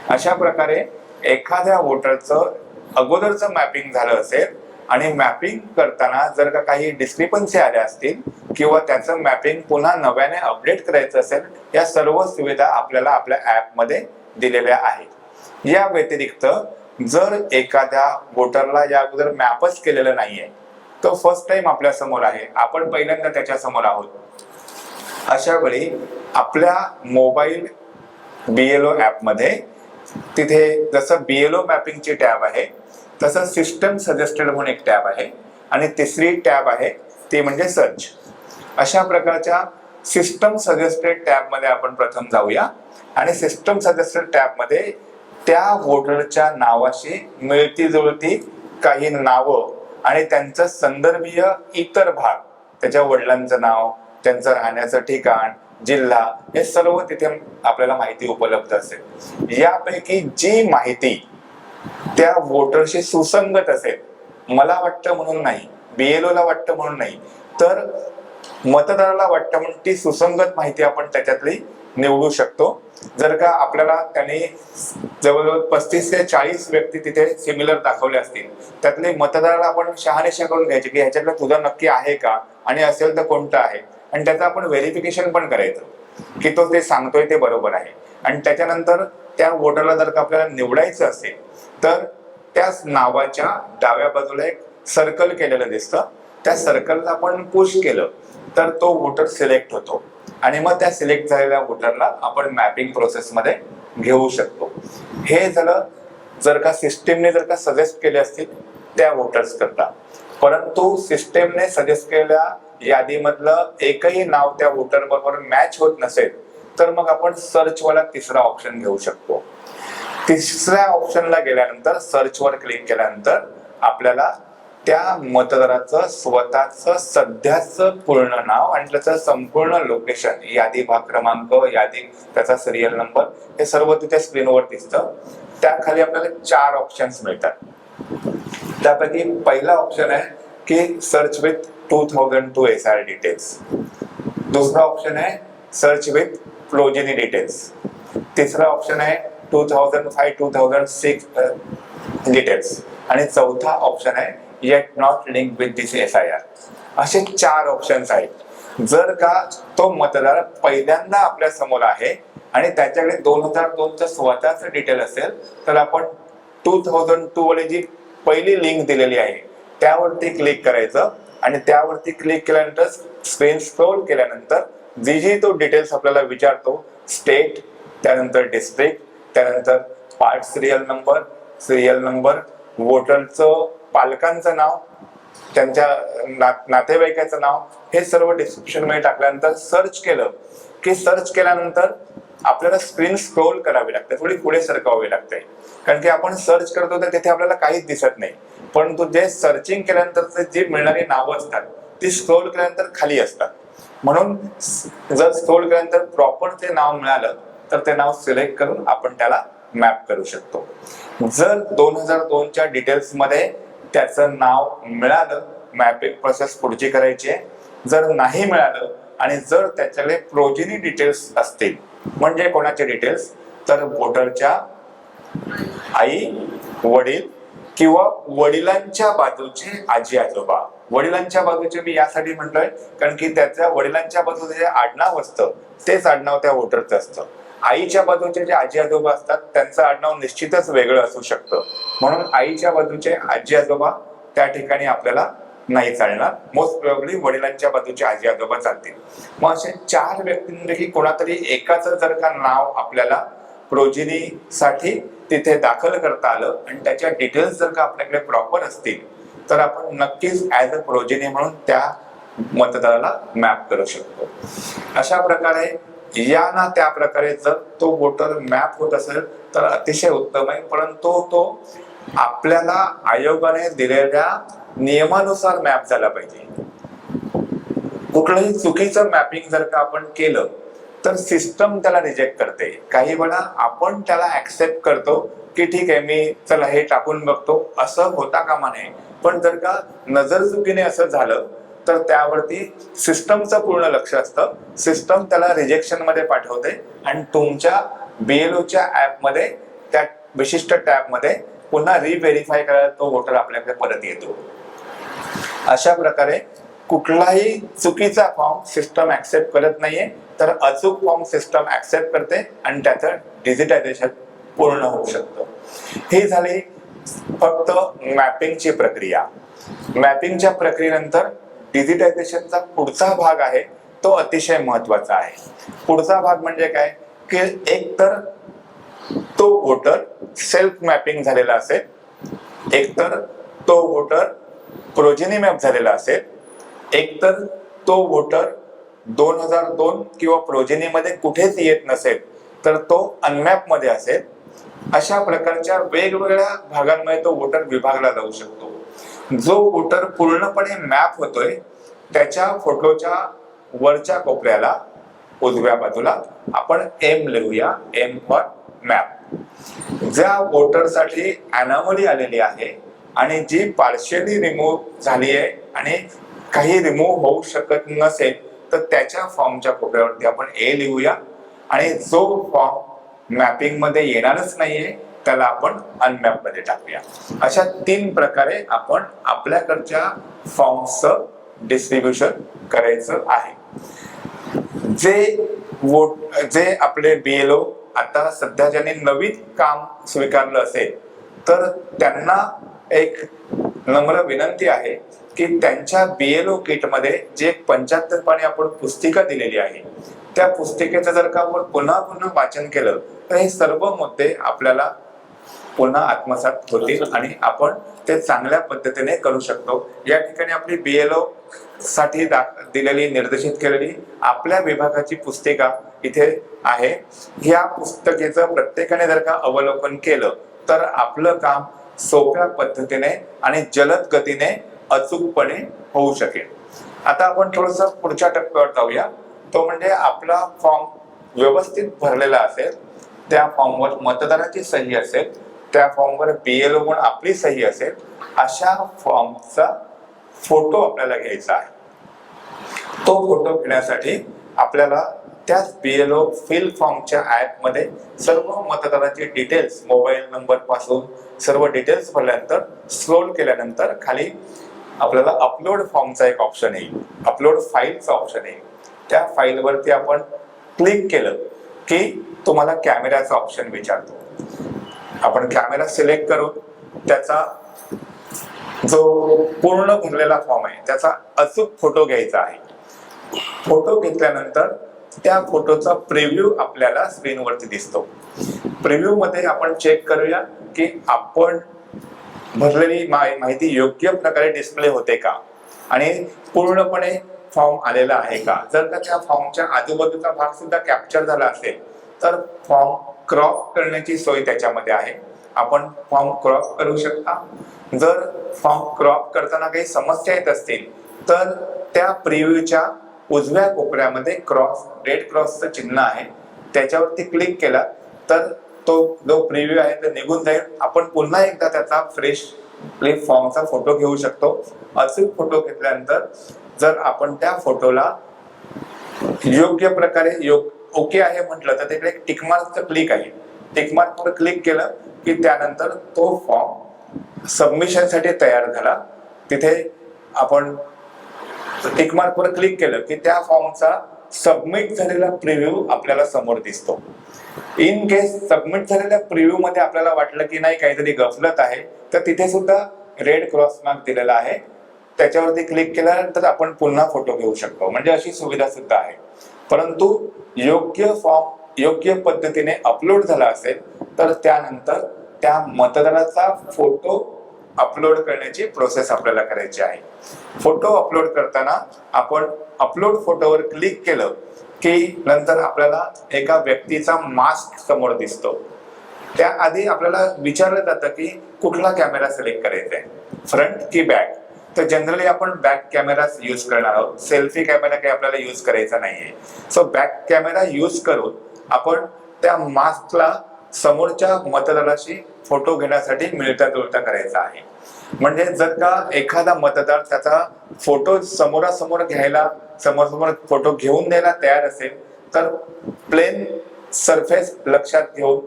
अशा प्रकारे एखाद्या वोटरचं अगोदरचं मॅपिंग झालं असेल आणि मॅपिंग करताना जर का काही डिस्क्रिपन्सी आल्या असतील किंवा त्याचं मॅपिंग पुन्हा नव्याने अपडेट करायचं असेल, या सर्व सुविधा आपल्याला आपल्या ऍप मध्ये दिलेल्या आहेत। या व्यतिरिक्त जर एखाद्या वोटरला या अगोदर मॅपच केलेलं नाहीये, तो फर्स्ट टाइम आपल्या समोर आहे, आपण पहिल्यांदा त्याच्या समोर आहोत, अशा वेळी आपल्या मोबाईल BLO ऍप मध्ये तिथे जसं BLO मॅपिंगची टॅब आहे तसं सिस्टम सजेस्टेड म्हणून एक टॅब आहे आणि तिसरी टॅब आहे ती म्हणजे सर्च। अशा प्रकारच्या सिस्टम सजेस्टेड टॅब मध्ये आपण प्रथम जाऊया आणि सिस्टम सजेस्टेड टॅब मध्ये त्या वोटरच्या नावाशी मिळती जुळती काही नावं आणि त्यांचं संदर्भीय इतर भाग, त्याच्या वडिलांचं नाव, त्यांचं राहण्याचं ठिकाण, जिल्हा, हे सर्व तिथे आपल्याला माहिती उपलब्ध असेल। यापैकी जी माहिती त्या वोटरशी सुसंगत असेल, मला वाटतं म्हणून नाही, BLO ला वाटतं म्हणून नाही, तर मतदाराला वाटतं म्हणून ती सुसंगत माहिती आपण त्याच्यातली निवडू शकतो। जर का आपल्याला त्याने जवळजवळ 35 ते 40 व्यक्ती तिथे सिमिलर दाखवले असतील, त्यातले मतदाराला आपण शहानिशा करून घ्यायचे की ह्याच्यातलं तुझं नक्की आहे का आणि असेल तर कोणतं आहे, आणि त्याचं आपण व्हेरिफिकेशन पण करायचं की तो ते सांगतोय ते बरोबर आहे। आणि त्याच्यानंतर त्या वोटरला जर का आपल्याला निवडायचं असेल तर त्याच नावाच्या डाव्या बाजूला एक सर्कल केलेलं दिसतं, त्या सर्कलला आपण पुश केलं तर तो वोटर सिलेक्ट होतो आणि मग त्या सिलेक्ट झालेल्या वोटरला आपण मॅपिंग प्रोसेस मध्ये घेऊ शकतो। हे झालं जर का सिस्टीमने जर का सजेस्ट केले असतील त्या वोटर्स करता। परंतु सिस्टीमने सजेस्ट केलेल्या यादीमधलं एकही नाव त्या वोटर बरोबर मॅच होत नसेल तर मग आपण सर्च वाला तिसरा ऑप्शन घेऊ शकतो। तिसऱ्या ऑप्शनला गेल्यानंतर सर्च वर क्लिक केल्यानंतर आपल्याला त्या मतदाराचं स्वतःचं सध्याचं पूर्ण नाव आणि त्याचं संपूर्ण लोकेशन, यादी भाग क्रमांक, यादी त्याचा सिरियल नंबर, हे सर्व तिथे स्क्रीनवर दिसतं। त्याखाली आपल्याला 4 ऑप्शन्स मिळतात। त्यापैकी पहिला ऑप्शन आहे की सर्च विथ 2002 SR डिटेल्स, दुसरा ऑप्शन आहे सर्च विथ प्रोजेनी डिटेल्स, तिसरा ऑप्शन आहे 2005-2006 डिटेल्स आणि चौथा ऑप्शन आहे eight not link with this SIR। असे 4 ऑप्शन्स आहेत। जर का तो मतदार पहिल्यांदा आपल्या समोर आहे आणि त्याच्याकडे 2002चं स्वतःचं डिटेल असेल तर आपण 2002 वाली जी पहिली लिंक दिलेली आहे त्यावरती क्लिक करायचं आणि त्यावरती क्लिक केल्यानंतर स्क्रीन स्क्रोल केल्यानंतर जी तो डिटेल्स आपल्याला विचारतो, स्टेट, त्यानंतर डिस्ट्रिक्ट, त्यानंतर पार्ट सिरियल नंबर, वोटरचं पालकांचं नाव, त्यांच्या नातेवाईकाचं नाव, हे सर्व डिस्क्रिप्शन मध्ये टाकल्यानंतर सर्च केलं की सर्च केल्यानंतर आपल्याला स्क्रीन स्क्रोल करावी लागते, थोडी पुढे सरकवावी लागते, कारण की आपण सर्च करतो तर तिथे आपल्याला काहीच दिसत नाही. परंतु जे सर्चिंग केल्यानंतर जी मिळणारी नावं असतात ती स्क्रोल केल्यानंतर खाली असतात. म्हणून जर स्क्रोल केल्यानंतर प्रॉपर ते नाव मिळालं तर ते नाव सिलेक्ट करून आपण त्याला मॅप करू शकतो. जर 2002च्या डिटेल्स मध्ये त्याचं नाव मिळालं, मॅपिंग प्रोसेस पुढची करायची आहे. जर नाही मिळालं आणि जर त्याच्याकडे प्रोजेनी डिटेल्स असतील, म्हणजे कोणाचे डिटेल्स, तर वोटरच्या आई, वडील किंवा वडिलांच्या बाजूचे आजी आजोबा. वडिलांच्या बाजूचे मी यासाठी म्हटलोय कारण की त्याच्या वडिलांच्या बाजूचे जे आडनाव असतं तेच आडनाव त्या वोटरचं असतं. आईच्या बाजूचे जे आजी आजोबा असतात त्यांचं आडनाव निश्चितच वेगळं असू शकतं, म्हणून आईच्या बाजूचे आजी आजोबा त्या ठिकाणी आपल्याला नाही चालणार. मोस्ट प्रोबेबली वडिलांच्या बाजूचे आजी आजोबा चालतील. मग असे 4 व्यक्तींपैकी कोणातरी एकाच जर का नाव आपल्याला प्रोजेनी साठी तिथे दाखल करता आलं आणि त्याच्या डिटेल्स जर का आपल्याकडे प्रॉपर असतील तर आपण नक्कीच ऍज अ प्रोजेनी म्हणून त्या मतदाराला मॅप करू शकतो. अशा प्रकारे या ना त्या प्रकारे जर तो वोटर मॅप होत असेल तर अतिशय उत्तम आहे, परंतु तो आपल्याला आयोगाने दिलेल्या नियमानुसार मॅप झाला पाहिजे. कुठलंही चुकीचं मॅपिंग जर का आपण केलं तर सिस्टम त्याला रिजेक्ट करते. काही वेळा आपण त्याला ऍक्सेप्ट करतो की ठीक आहे, मी चला हे टाकून बघतो, असं होता कामा नये. पण जर का नजर चुकीने असं झालं तर त्यावरती सिस्टमचं पूर्ण लक्ष असतं. सिस्टम त्याला रिजेक्शन मध्ये पाठवते आणि तुमच्या BLOच्या ऍपमध्ये त्या विशिष्ट टॅबमध्ये पुन्हा रिव्हेरीफाय करायला तो वोटर आपल्याकडे परत येतो. अशा प्रकारे कुठलाही चुकीचा फॉर्म सिस्टम ऍक्सेप्ट करत नाहीये, तर अचूक फॉर्म सिस्टम ऍक्सेप्ट करते आणि त्याचं डिजिटायझेशन पूर्ण होऊ शकतं. ही झाली फक्त मॅपिंगची प्रक्रिया. मॅपिंगच्या प्रक्रियेनंतर डिजिटायझेशनचा पुढचा भाग आहे तो अतिशय महत्वाचा आहे. पुढचा भाग म्हणजे काय की एकतर तो वोटर सेल्फ मॅपिंग झालेला असेल, एकतर तो वोटर प्रोजेनी मॅप झालेला असेल, एकतर तो वोटर 2002 किंवा प्रोजेनी मध्ये कुठेच येत नसेल तर तो अनमॅप मध्ये असेल. अशा प्रकारच्या वेगवेगळ्या भागांमध्ये तो वोटर विभागला जाऊ शकतो. जो वोटर पूर्णपणे मॅप होतोय त्याच्या फोटोच्या वरच्या कोपऱ्याला उजव्या बाजूला आपण एम लिहूया, एम फॉर मॅप. ज्या वोटर साठी अनॉमली आलेली आहे आणि जी पार्शियली रिमूव्ह झाली आहे आणि काही रिमूव्ह होऊ शकत नसेल तर त्याच्या फॉर्मच्या कोपऱ्यावरती आपण ए लिहूया आणि जो फॉर्म मॅपिंग मध्ये येणारच नाहीये त्याला आपण अनमॅप मध्ये टाकूया. अशा 3 प्रकारे आपण आपल्याकडच्या फॉर्मचं डिस्ट्रीब्युशन करायचं आहे. जे आपले BLO आता सध्या ज्यांनी नवीन काम स्वीकारलं असेल तर त्यांना एक नम्र विनंती आहे की त्यांच्या BLO किट मध्ये जे 75 पानी आपण पुस्तिका दिलेली आहे त्या पुस्तिकेचं जर का आपण पुन्हा पुन्हा वाचन केलं तर हे सर्व मुद्दे आपल्याला पुन्हा आत्मसात होतील आणि आपण ते चांगल्या पद्धतीने करू शकतो. या ठिकाणी आपली BLO साठी दिलेली निर्देशित केलेली आपल्या विभागाची पुस्तिका इथे आहे. या पुस्तकेचं प्रत्येकाने जर का अवलोकन केलं तर आपलं काम सोप्या पद्धतीने आणि जलद गतीने अचूकपणे होऊ शकेल. आता आपण थोडस पुढच्या टप्प्यावर जाऊया, तो म्हणजे आपला फॉर्म व्यवस्थित भरलेला असेल, त्या फॉर्मवर मतदाराची सही असेल, त्या फॉर्मवर BLO म्हणून आपली सही असेल, अशा फॉर्मचा फोटो आपल्याला घ्यायचा आहे. तो फोटो घेण्यासाठी आपल्याला त्याच BLO फिल फॉर्मच्या ऍप मध्ये सर्व मतदाराचे डिटेल्स, मोबाईल नंबर पासून सर्व डिटेल्स भरल्यानंतर स्क्रोल केल्यानंतर खाली आपल्याला अपलोड फॉर्मचा एक ऑप्शन येईल, अपलोड फाईलचा ऑप्शन येईल. त्या फाईल वरती आपण क्लिक केलं की तुम्हाला कॅमेराचा ऑप्शन विचारतो. आपण कॅमेरा सिलेक्ट करून त्याचा जो पूर्ण भरलेला फॉर्म आहे त्याचा अचूक फोटो घ्यायचा आहे. फोटो घेतल्यानंतर त्या फोटोचा प्रिव्ह्यू आपल्याला स्क्रीनवरती दिसतो. प्रिव्ह्यू मध्ये आपण चेक करूया की आपण भरलेली माहिती योग्य प्रकारे डिस्प्ले होते का आणि पूर्णपणे फॉर्म आलेला आहे का. जर का त्या फॉर्मच्या आजूबाजूचा भाग सुद्धा कॅप्चर झाला असेल तर फॉर्म क्रॉप करण्याची सोय त्याच्यामध्ये आहे. आपण फॉर्म क्रॉप करू शकता. जर फॉर्म क्रॉप करताना काही समस्या येत असतील तर त्या प्रिव्ह्यूच्या उजव्या कोपऱ्यामध्ये रेड क्रॉसचं चिन्ह आहे, त्याच्यावरती क्लिक केला तर तो जो प्रिव्ह्यू आहे तो निघून जाईल. आपण पुन्हा एकदा त्याचा फ्रेश फॉर्मचा फोटो घेऊ शकतो. अचूक फोटो घेतल्यानंतर जर आपण त्या फोटोला योग्य प्रकारे ओके आहे म्हटलं तर तिकडे टिकमार्कचं क्लिक आहे. टिकमार्कवर क्लिक केलं की त्यानंतर तो फॉर्म सबमिशनसाठी तयार झाला. तिथे आपण टिकमार्कवर क्लिक केलं की त्या फॉर्मचा सबमिट झालेला प्रिव्ह्यू आपल्याला समोर दिसतो. इन केस सबमिट झालेल्या प्रिव्ह्यू मध्ये आपल्याला वाटलं की नाही काहीतरी गफलत आहे तर तिथे सुद्धा रेड क्रॉस मार्क दिलेला आहे, त्याच्यावरती क्लिक केल्यानंतर आपण पुन्हा फोटो घेऊ शकतो. म्हणजे अशी सुविधा सुद्धा आहे. परंतु योग्य फॉर्म योग्य पद्धतीने अपलोड झाला असेल तर त्यानंतर त्या मतदाराचा फोटो अपलोड करण्याची प्रोसेस आपल्याला करायची आहे. फोटो अपलोड करताना आपण अपलोड फोटोवर क्लिक केलं की नंतर आपल्याला एका व्यक्तीचा मास्क समोर दिसतो. त्याआधी आपल्याला विचारलं जातं की कुठला कॅमेरा सिलेक्ट करायचा आहे, फ्रंट की बॅक. तर जनरली आपण बॅक कॅमेरा यूज करणार आहोत. सेल्फी कॅमेरा काही आपल्याला यूज करायचा नाहीये. सो बॅक कॅमेरा यूज करून आपण त्या मास्कला समोरच्या मतदाराशी फोटो घेण्यासाठी मिळता जुळता करायचा आहे. म्हणजे जर का एखादा मतदार त्याचा फोटो समोरासमोर घ्यायला समोर फोटो घेऊन द्यायला तयार असेल तर प्लेन सरफेस लक्षात घेऊन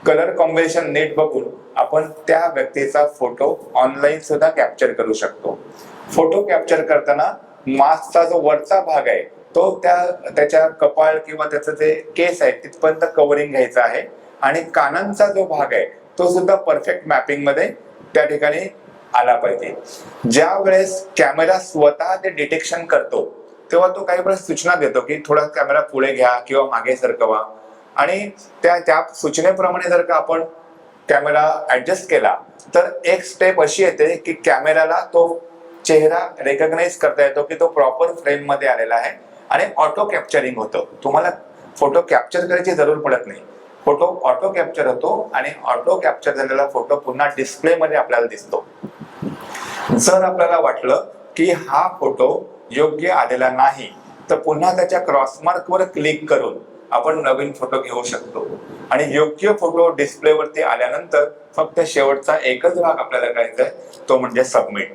कलर कॉम्बिनेशन नीट बघून आपण त्या व्यक्तीचा फोटो ऑनलाईन सुद्धा कॅप्चर करू शकतो. फोटो कॅप्चर करताना मास्कचा जो वरचा भाग आहे तो त्याच्या कपाळ किंवा त्याचं जे केस आहे तिथपर्यंत कव्हरिंग घ्यायचा आहे आणि कानांचा जो भाग आहे तो सुद्धा परफेक्ट मॅपिंग मध्ये त्या ठिकाणी आला पाहिजे. ज्या वेळेस कॅमेरा स्वतः ते डिटेक्शन करतो तेव्हा तो काही वेळेस सूचना देतो की थोडा कॅमेरा पुढे घ्या किंवा मागे सरकवा आणि त्या सूचनेप्रमाणे जर का आपण कॅमेरा ऍडजस्ट केला तर एक स्टेप अशी येते की कॅमेराला तो चेहरा रेकग्नाइज करता येतो की तो प्रॉपर फ्रेम मध्ये आलेला आहे आणि ऑटो कॅप्चरिंग होतं. तुम्हाला फोटो कॅप्चर करायची जरूर पडत नाही. फोटो ऑटो कॅप्चर होतो आणि ऑटो कॅप्चर झालेला फोटो पुन्हा डिस्प्ले मध्ये आपल्याला दिसतो. जर आपल्याला वाटलं की हा फोटो योग्य आलेला नाही तर पुन्हा त्याच्या क्रॉसमार्क वर क्लिक करून आपण नवीन फोटो घेऊ शकतो आणि योग्य फोटो डिस्प्ले वरती आल्यानंतर फक्त शेवटचा एकच भाग आपल्याला करायचा आहे तो म्हणजे सबमिट.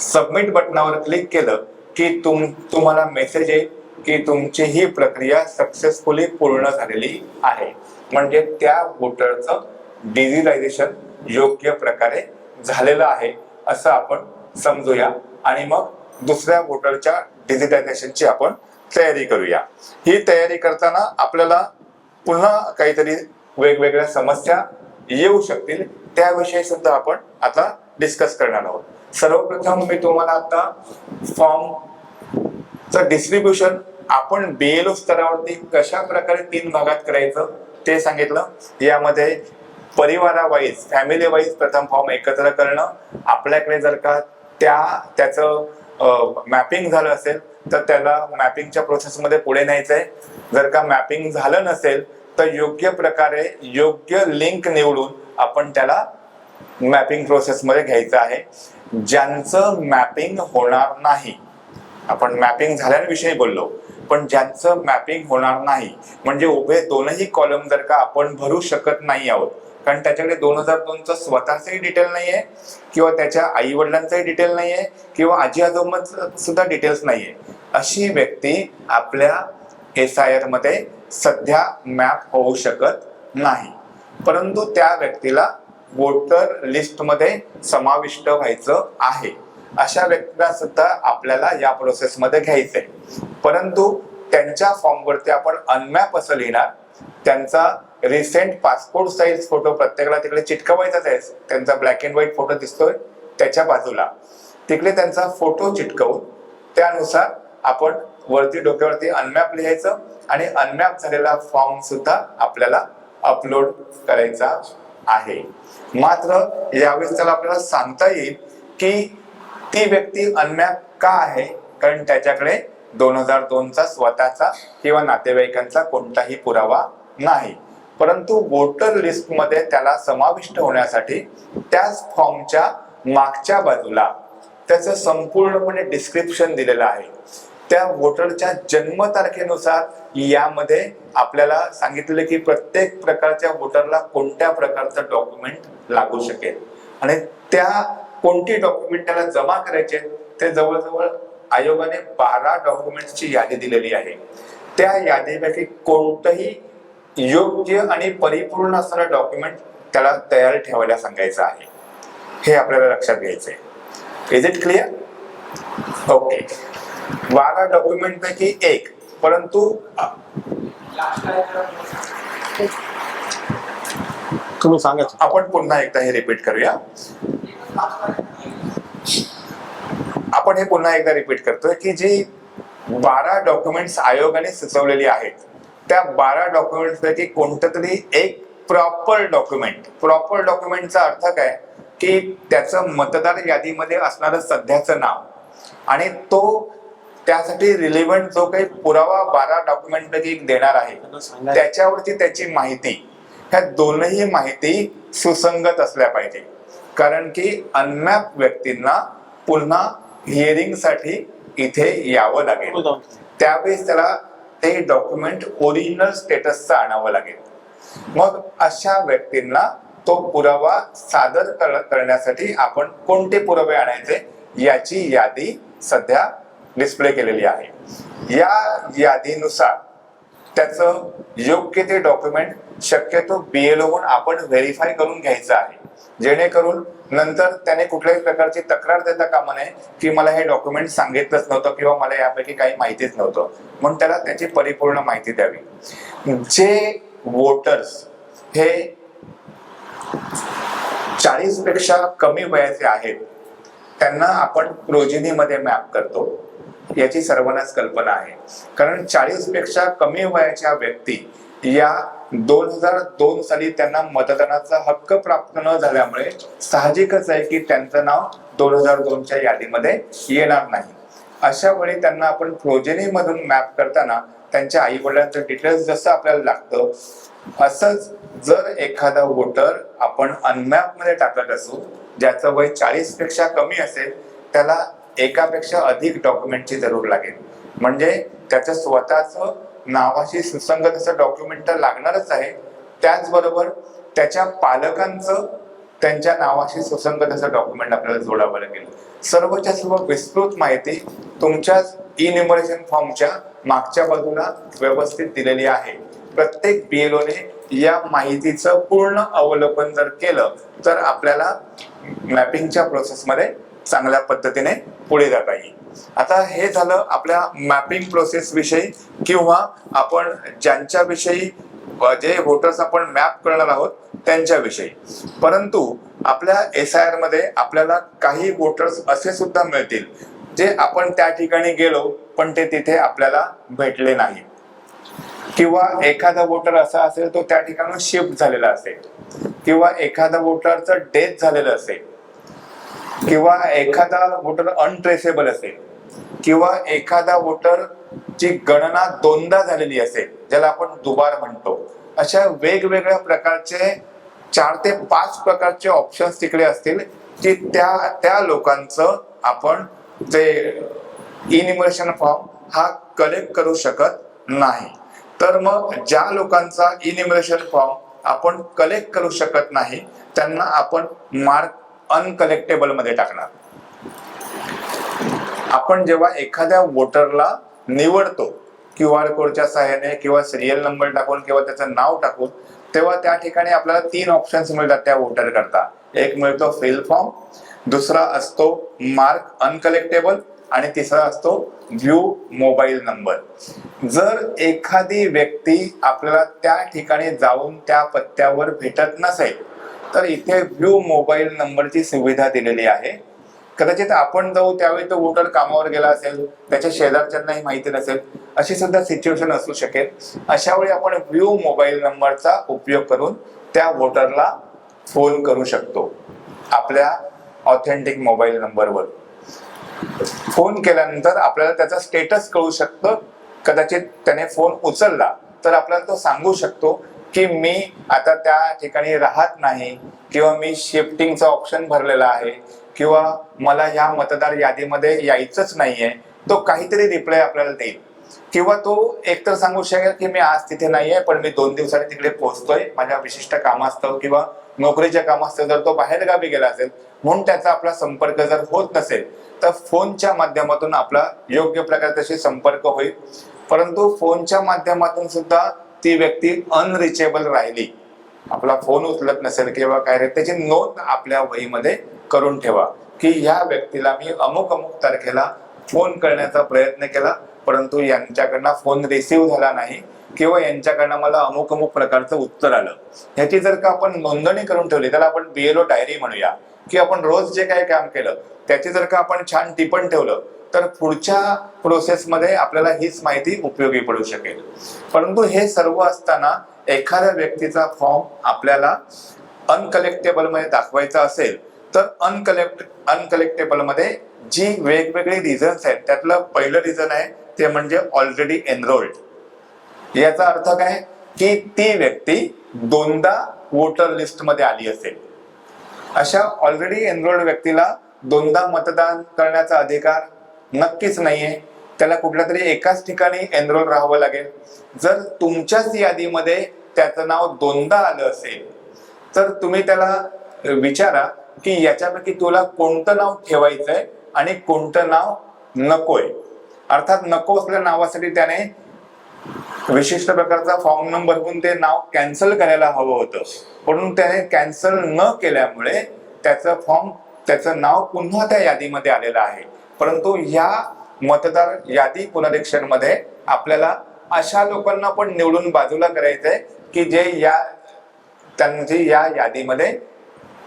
सबमिट बटनावर क्लिक केलं की तुम्हाला मेसेज येईल की तुमची ही प्रक्रिया सक्सेसफुली पूर्ण झालेली आहे. म्हणजे त्या वोटरचं डिजिटायझेशन योग्य प्रकारे झालेलं आहे असं आपण समजूया आणि मग दुसऱ्या वोटरच्या डिजिटायझेशनची आपण तयारी करूया. ही तयारी करताना आपल्याला पुन्हा काहीतरी वेगवेगळ्या समस्या येऊ शकतील, त्याविषयी सुद्धा आपण आता डिस्कस करणार आहोत. सर्वप्रथम मी तुम्हाला आता फॉर्मचं डिस्ट्रीब्युशन आपण BLO स्तरावरती कशा प्रकारे 3 भागात करायचं ते सांगितलं. यामध्ये परिवारावाईज फॅमिली वाईज प्रथम फॉर्म एकत्र करणं, आपल्याकडे जर का त्याचं मॅपिंग झालं असेल तर त्याला मॅपिंगच्या प्रोसेसमध्ये पुढे न्यायचंय. जर का मॅपिंग झालं नसेल तर योग्य प्रकारे योग्य लिंक निवडून आपण त्याला मॅपिंग प्रोसेसमध्ये घ्यायचं आहे. ज्यांचं मॅपिंग होणार नाही, आपण मॅपिंग झाल्याविषयी बोललो, पण ज्यांचं मॅपिंग होणार नाही म्हणजे उभे दोनही कॉलम जर का आपण भरू शकत नाही आहोत कारण त्याच्याकडे 2002चं स्वतःचंही डिटेल नाहीये किंवा त्याच्या आई वडिलांचंही डिटेल नाहीये किंवा आजी आजोबांचं सुद्धा डिटेल्स नाहीये, अशी व्यक्ती आपल्या SIR मध्ये सध्या मॅप होऊ शकत नाही. परंतु त्या व्यक्तीला वोटर लिस्ट मध्ये समाविष्ट व्हायचं आहे. अशा व्यक्तीला सुद्धा आपल्याला या प्रोसेसमध्ये घ्यायचंय. परंतु त्यांच्या फॉर्मवरती आपण अनमॅप असं लिहिणार. त्यांचा रिसेंट पासपोर्ट साईज फोटो प्रत्येकाला तिकडे चिटकवायचाच आहे. त्यांचा ब्लॅक अँड व्हाईट फोटो दिसतोय त्याच्या बाजूला तिकडे त्यांचा फोटो चिटकवून त्यानुसार आपण वरती डोक्यावरती अनमॅप लिहायचं आणि अनमॅप झालेला फॉर्म सुद्धा आपल्याला अपलोड करायचा आहे. मात्र यावेळेस त्याला आपल्याला सांगता येईल की ती व्यक्ती अनमॅप का आहे, कारण त्याच्याकडे 2002चा स्वतःचा किंवा नातेवाईकांचा कोणताही पुरावा नाही. परंतु वोटर लिस्ट मध्ये त्याला समाविष्ट होण्यासाठी त्याच फॉर्मच्या मागच्या बाजूला त्याचं संपूर्णपणे डिस्क्रिप्शन दिलेलं आहे. त्या वोटरच्या जन्मतारखेनुसार यामध्ये आपल्याला सांगितले की प्रत्येक प्रकारच्या वोटरला कोणत्या प्रकारचं डॉक्युमेंट लागू शकेल आणि त्या कोणती डॉक्युमेंट त्याला जमा करायचे ते जवळजवळ आयोगाने 12 डॉक्युमेंट्सची यादी दिलेली आहे. त्या यादीपैकी कोणतंही योग्य आणि परिपूर्ण असणारं डॉक्युमेंट त्याला तयार ठेवायला सांगायचं आहे. हे आपल्याला लक्षात घ्यायचंय. Is it clear? Okay. 12 document पैकी एक, परंतु तुम्ही सांगायचं. आपण पुन्हा एकदा हे रिपीट करूया. आपण हे पुन्हा एकदा रिपीट करतोय की जी 12 डॉक्युमेंट्स आयोगाने सुचवलेली आहेत त्या 12 डॉक्युमेंट्स पैकी कोणतं तरी एक प्रॉपर डॉक्युमेंटचा अर्थ काय की त्याचं मतदार यादीमध्ये असणारं सध्याचं नाव आणि तो त्यासाठी रिलेव्हंट जो काही पुरावा 12 डॉक्युमेंट पैकी देणार आहे त्याच्यावरती त्याची माहिती, ह्या दोनही माहिती सुसंगत असल्या पाहिजे. कारण की अनमॅप व्यक्तींना पुन्हा हिअरिंग साठी इथे यावं लागेल. त्यावेळेस त्याला ते डॉक्युमेंट ओरिजिनल स्टेटसचं आणावं लागेल. मग अशा व्यक्तींना तो पुरावा सादर करण्यासाठी आपण कोणते पुरावे आणायचे याची यादी सध्या डिस्प्ले केलेली आहे. या यादीनुसार त्याचं योग्य ते डॉक्युमेंट शक्यतो BLO आपण व्हेरीफाय करून घ्यायचं आहे, जेणेकरून नंतर त्याने कुठल्याही प्रकारची तक्रार देता कामा नये की मला हे डॉक्युमेंट सांगितलंच नव्हतं किंवा मला यापैकी काही माहितीच नव्हतं, म्हणून त्याला त्याची परिपूर्ण माहिती द्यावी. जे वोटर्स हे 40 पेक्षा कमी वयाचे आहेत त्यांना आपण प्रोजिनीमध्ये मॅप करतो, याची सर्वांनाच कल्पना आहे. कारण 40 पेक्षा कमी वयाच्या व्यक्ती या 2002 साली त्यांना मतदानाचा हक्क प्राप्त न झाल्यामुळे साहजिकच आहे की त्यांचं नाव 2002च्या यादीमध्ये येणार नाही. अशा वेळी त्यांना आपण प्रोजेनी मधून मॅप करताना त्यांच्या आई वडिलांचं डिटेल्स जसं आपल्याला लागतं असंच जर एखादा वोटर आपण अनमॅप मध्ये टाकत असू ज्याचं वय 40 पेक्षा कमी असेल त्याला एकापेक्षा अधिक डॉक्युमेंटची जरूर लागेल. म्हणजे त्याचं स्वतःच नावाशी सुसंगत असं डॉक्युमेंट तर लागणारच आहे, त्याचबरोबर त्याच्या पालकांचं त्यांच्या नावाशी सुसंगत असं डॉक्युमेंट आपल्याला जोडावं लागेल. सर्वच्या सर्व विस्तृत माहिती तुमच्याच इन्युमरेशन फॉर्मच्या मागच्या बाजूला व्यवस्थित दिलेली आहे. प्रत्येक BLOने या माहितीचं पूर्ण अवलोकन जर केलं तर आपल्याला मॅपिंगच्या प्रोसेसमध्ये चांगल्या पद्धतीने पुढे जाता येईल. आता हे झालं आपल्या मॅपिंग प्रोसेस विषयी किंवा आपण ज्यांच्याविषयी जे वोटर्स आपण मॅप करणार आहोत त्यांच्याविषयी. परंतु आपल्या SIR मध्ये आपल्याला काही वोटर्स असे सुद्धा मिळतील जे आपण त्या ठिकाणी गेलो पण ते तिथे आपल्याला भेटले नाही, किंवा एखादा वोटर असा असेल तो त्या ठिकाणी शिफ्ट झालेला असेल, किंवा एखादा वोटरचं डेथ झालेलं असेल, किंवा एखादा वोटर अनट्रेसेबल असेल, किंवा एखादा वोटर ची गणना दोनदा झालेली असेल ज्याला आपण दुबार म्हणतो. अशा वेगवेगळ्या प्रकारचे 4 ते 5 प्रकारचे ऑप्शन्स तिकडे असतील की त्या लोकांचं आपण जे इन्युमरेशन फॉर्म हा कलेक्ट करू शकत नाही. तर मग ज्या लोकांचा इन्युमरेशन फॉर्म आपण कलेक्ट करू शकत नाही त्यांना आपण मार्क अनकलेक्टेबल मध्ये टाकणार. आपण जेव्हा एखाद्या वोटरला निवडतो QR कोडच्या सहाय्याने किंवा सिरियल नंबर टाकून किंवा त्याचं नाव टाकून, तेव्हा त्या ठिकाणी आपल्याला 3 ऑप्शन्स मिळतात त्या वोटर करता. एक मिळतो फिल फॉर्म, दुसरा असतो मार्क अनकलेक्टेबल आणि तिसरा असतो व्ह्यू मोबाईल नंबर. जर एखादी व्यक्ती आपल्याला त्या ठिकाणी जाऊन त्या पत्त्यावर भेटत नसेल तर इथे व्ह्यू मोबाईल नंबरची सुविधा दिलेली आहे. कदाचित आपण जाऊ त्यावेळी तो वोटर कामावर गेला असेल, त्याच्या शेजारच्यांनाही माहिती नसेल, अशी सुद्धा सिच्युएशन असू शकेल. अशा वेळी आपण व्ह्यू मोबाईल नंबरचा उपयोग करून त्या वोटरला फोन करू शकतो आपल्या ऑथेंटिक मोबाईल नंबरवर. फोन केल्यानंतर आपल्याला त्याचा स्टेटस कळू शकतं. कदाचित त्याने फोन उचलला तर आपल्याला तो सांगू शकतो की मी आता त्या ठिकाणी राहत नाही, किंवा मी शिफ्टिंगचा ऑप्शन भरलेला आहे, किंवा मला या मतदार यादीमध्ये यायचंच नाहीये. तो काहीतरी रिप्लाय आपल्याला देईल, किंवा तो एकतर सांगू शकेल की मी आज तिथे नाहीये पण मी 2 दिवसांनी तिकडे पोहोचतोय माझ्या विशिष्ट कामास्तव किंवा नोकरीच्या कामास्तव. जर तो बाहेर गावी गेला असेल म्हणून त्याचा आपला संपर्क जर होत नसेल तर फोनच्या माध्यमातून आपला योग्य प्रकारे त्याशी संपर्क होईल. परंतु फोनच्या माध्यमातून सुद्धा ती व्यक्ती अनरिचेबल राहिली, आपला फोन उचलत नसेल किंवा काय, त्याची नोंद आपल्या वहीमध्ये करून ठेवा की ह्या व्यक्तीला मी अमुक अमुक तारखेला फोन करण्याचा प्रयत्न केला परंतु यांच्याकडनं फोन रिसीव्ह झाला नाही, किंवा यांच्याकडनं मला अमुक अमुक प्रकारचं उत्तर आलं. ह्याची जर का आपण नोंदणी करून ठेवली, त्याला आपण BLO डायरी म्हणूया, की आपण रोज जे काही काम केलं त्याची जर का आपण छान टिपण ठेवलं तर पुढच्या प्रोसेसमध्ये आपल्याला हीच माहिती उपयोगी पडू शकेल. परंतु हे सर्व असताना एखाद्या व्यक्तीचा फॉर्म आपल्याला अनकलेक्टेबल मध्ये दाखवायचा असेल तर अनकलेक्टेबल मध्ये जी वेगवेगळी रिझन्स आहेत त्यातलं पहिलं रिझन आहे ते म्हणजे ऑलरेडी एनरोल्ड. याचा अर्थ काय की ती व्यक्ती दोनदा वोटर लिस्ट मध्ये आली असेल. अशा ऑलरेडी एनरोल्ड व्यक्तीला दोनदा मतदान करण्याचा अधिकार नक्कीच नाहीये. त्याला कुठल्या तरी एकाच ठिकाणी एनरोल राहावं लागेल. जर तुमच्याच यादीमध्ये त्याचं नाव दोनदा आलं असेल तर तुम्ही त्याला विचारा की याच्यापैकी तुला कोणतं नाव ठेवायचंय आणि कोणतं नाव नकोय. अर्थात नको असलेल्या नावासाठी त्याने विशिष्ट प्रकारचा फॉर्म नंबर भरून ते नाव कॅन्सल करायला हवं होतं, म्हणून त्याने कॅन्सल न केल्यामुळे त्याचं नाव पुन्हा त्या यादीमध्ये आलेलं आहे. परंतु या मतदार यादी पुनरीक्षण मध्ये आपल्याला अशा लोकांना पण निवडून बाजूला करायचंय की जे त्यांची या यादीमध्ये